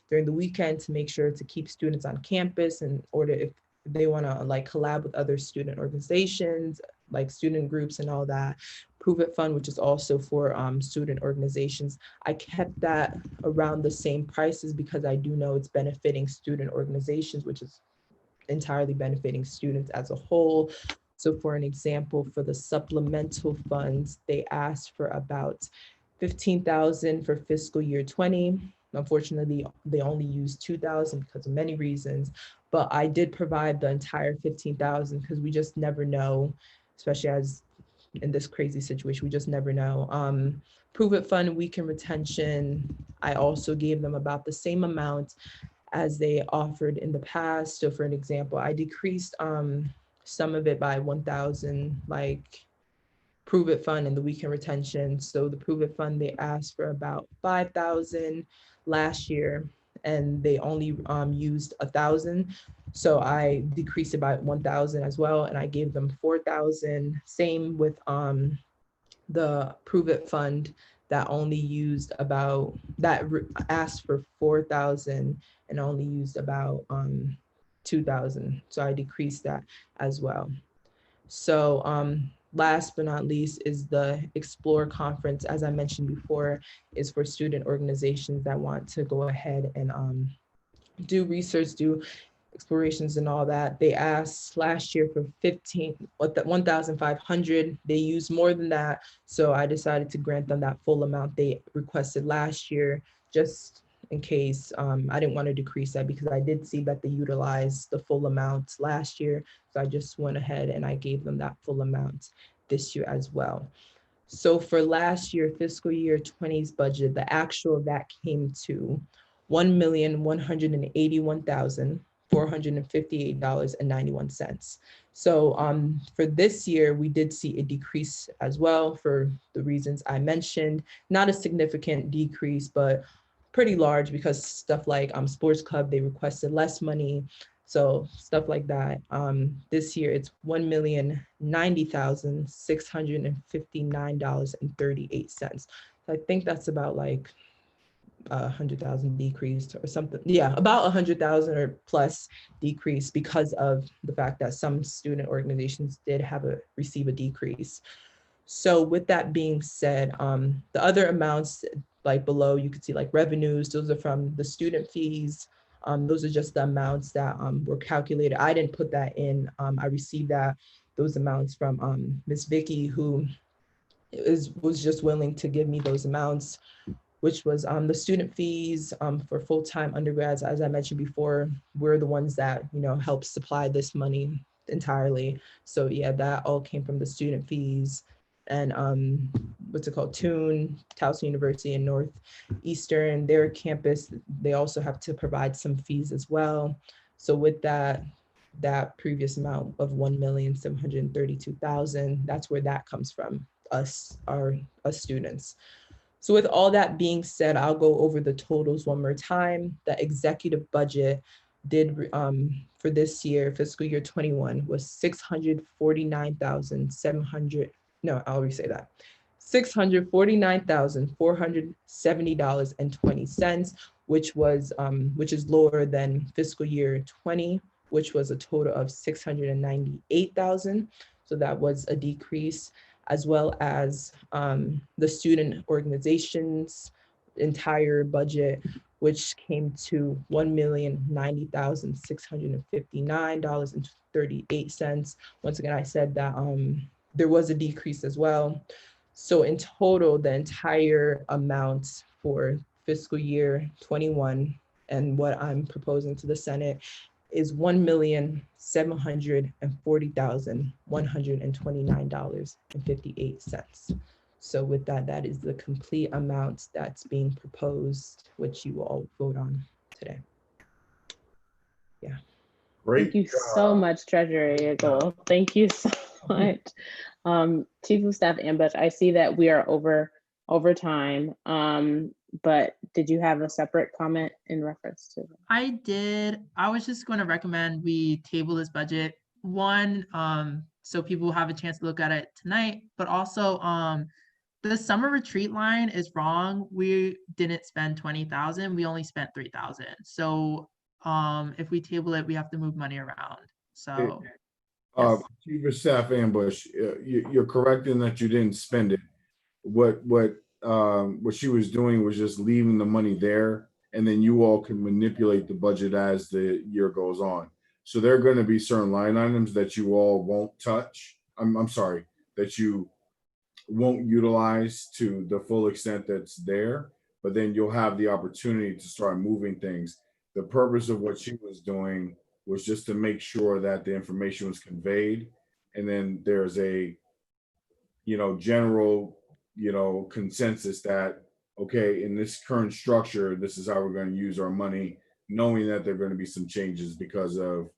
S10: during the weekend to make sure to keep students on campus, in order if they want to like collab with other student organizations, like student groups and all that. Prove It Fund, which is also for student organizations. I kept that around the same prices because I do know it's benefiting student organizations, which is entirely benefiting students as a whole. So for an example, for the supplemental funds, they asked for about 15,000 for fiscal year 20. Unfortunately, they only used 2,000 because of many reasons, but I did provide the entire 15,000 because we just never know, especially as in this crazy situation, we just never know. Prove It Fund, weekend retention, I also gave them about the same amount as they offered in the past. So for an example, I decreased some of it by 1,000, like Prove It Fund and the weekend retention. So the Prove It Fund, they asked for about 5,000 last year, and they only used 1,000. So I decreased it by 1,000 as well, and I gave them 4,000. Same with the Prove It Fund that only used about, asked for 4,000 and only used about 2,000. So I decreased that as well. So last but not least is the Explore conference. As I mentioned before, is for student organizations that want to go ahead and do research, do explorations and all that. They asked last year for 1,500. They used more than that. So I decided to grant them that full amount they requested last year, just in case. I didn't want to decrease that because I did see that they utilized the full amount last year. So I just went ahead and I gave them that full amount this year as well. So for last year, fiscal year 20's budget, the actual that came to $1,181,458.91. So for this year, we did see a decrease as well for the reasons I mentioned. Not a significant decrease, but pretty large because stuff like sports club, they requested less money. So stuff like that. This year it's $1,090,659.38. So I think that's about like 100,000 decreased or something. Yeah, about 100,000 or plus decrease because of the fact that some student organizations did receive a decrease. So with that being said, the other amounts like below, you can see like revenues, those are from the student fees. Those are just the amounts that were calculated. I didn't put that in. I received those amounts from Ms. Vicky, who was just willing to give me those amounts, which was the student fees for full-time undergrads. As I mentioned before, we're the ones that help supply this money entirely. So yeah, that all came from the student fees. And what's it called, TUNE, Towson University and Northeastern, their campus, they also have to provide some fees as well. So with that previous amount of $1,732,000, that's where that comes from, us students. So with all that being said, I'll go over the totals one more time. The executive budget did for this year, fiscal year 21, was $649,470.20, which is lower than fiscal year 20, which was a total of $698,000. So that was a decrease, as well as the student organization's entire budget, which came to $1,090,659.38. Once again, I said that there was a decrease as well. So in total, the entire amount for fiscal year 21 and what I'm proposing to the Senate is $1,740,129.58. So with that, that is the complete amount that's being proposed, which you will all vote on today. Yeah.
S6: Great.
S1: Thank you so much, Treasurer Eagle. Thank you so much. Chief of Staff Ambush, I see that we are over time, but did you have a separate comment in reference to that?
S13: I did. I was just going to recommend we table this budget. One, so people have a chance to look at it tonight, but also the summer retreat line is wrong. We didn't spend 20,000. We only spent 3,000. So if we table it, we have to move money around. So yes.
S14: Chief of Staff Ambush, you're correct in that you didn't spend it. What she was doing was just leaving the money there, and then you all can manipulate the budget as the year goes on. So there are going to be certain line items that you all won't touch. I'm sorry, that you won't utilize to the full extent that's there, but then you'll have the opportunity to start moving things. The purpose of what she was doing was just to make sure that the information was conveyed, and then there's a, general, consensus that, okay, in this current structure, this is how we're going to use our money, knowing that there are going to be some changes because of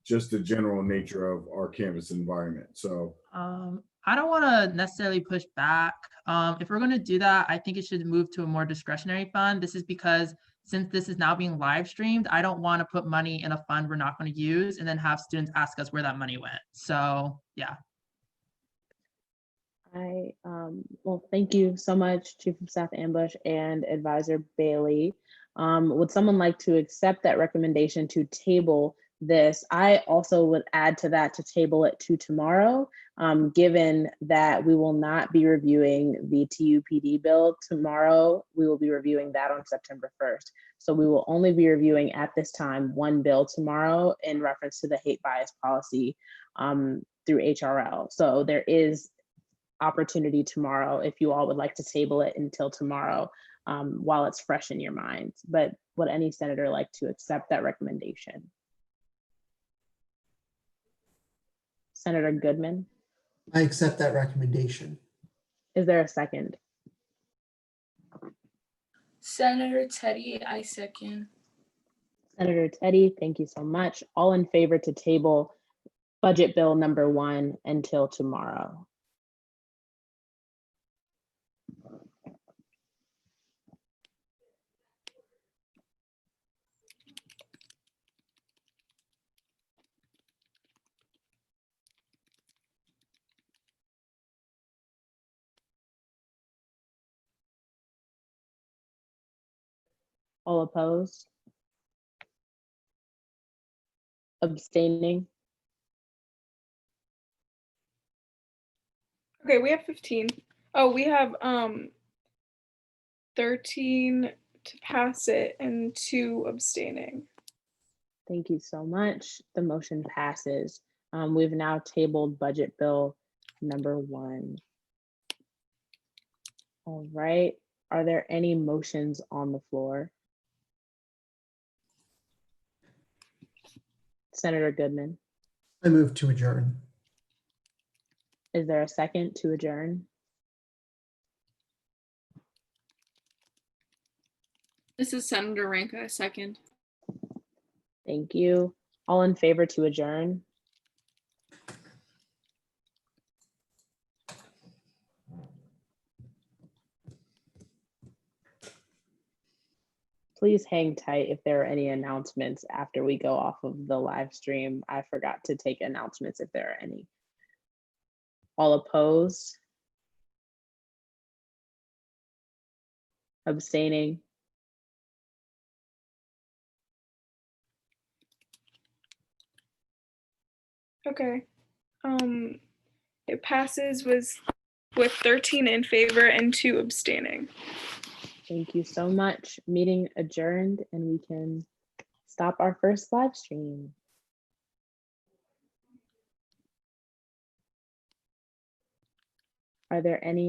S14: just the general nature of our campus environment. So
S13: I don't want to necessarily push back. If we're going to do that, I think it should move to a more discretionary fund. This is because since this is now being live streamed, I don't want to put money in a fund we're not going to use and then have students ask us where that money went. So yeah.
S1: Well, thank you so much, Chief of Staff Ambush and Advisor Bailey. Would someone like to accept that recommendation to table this? I also would add to that to table it to tomorrow, given that we will not be reviewing the TUPD bill tomorrow. We will be reviewing that on September 1st. So we will only be reviewing at this time one bill tomorrow in reference to the hate bias policy through HRL. So there is opportunity tomorrow if you all would like to table it until tomorrow while it's fresh in your minds. But would any senator like to accept that recommendation? Senator Goodman?
S6: I accept that recommendation.
S1: Is there a second?
S20: Senator Teddy, I second.
S1: Senator Teddy, thank you so much. All in favor to table budget bill number 1 until tomorrow? All opposed? Abstaining?
S2: Okay, we have 15. Oh, we have 13 to pass it and 2 abstaining.
S1: Thank you so much. The motion passes. We've now tabled budget bill number 1. All right. Are there any motions on the floor? Senator Goodman?
S6: I move to adjourn.
S1: Is there a second to adjourn?
S11: This is Senator Ranka, second.
S1: Thank you. All in favor to adjourn? Please hang tight if there are any announcements after we go off of the live stream. I forgot to take announcements if there are any. All opposed? Abstaining?
S2: Okay. It passes with 13 in favor and 2 abstaining.
S1: Thank you so much. Meeting adjourned, and we can stop our first live stream. Are there any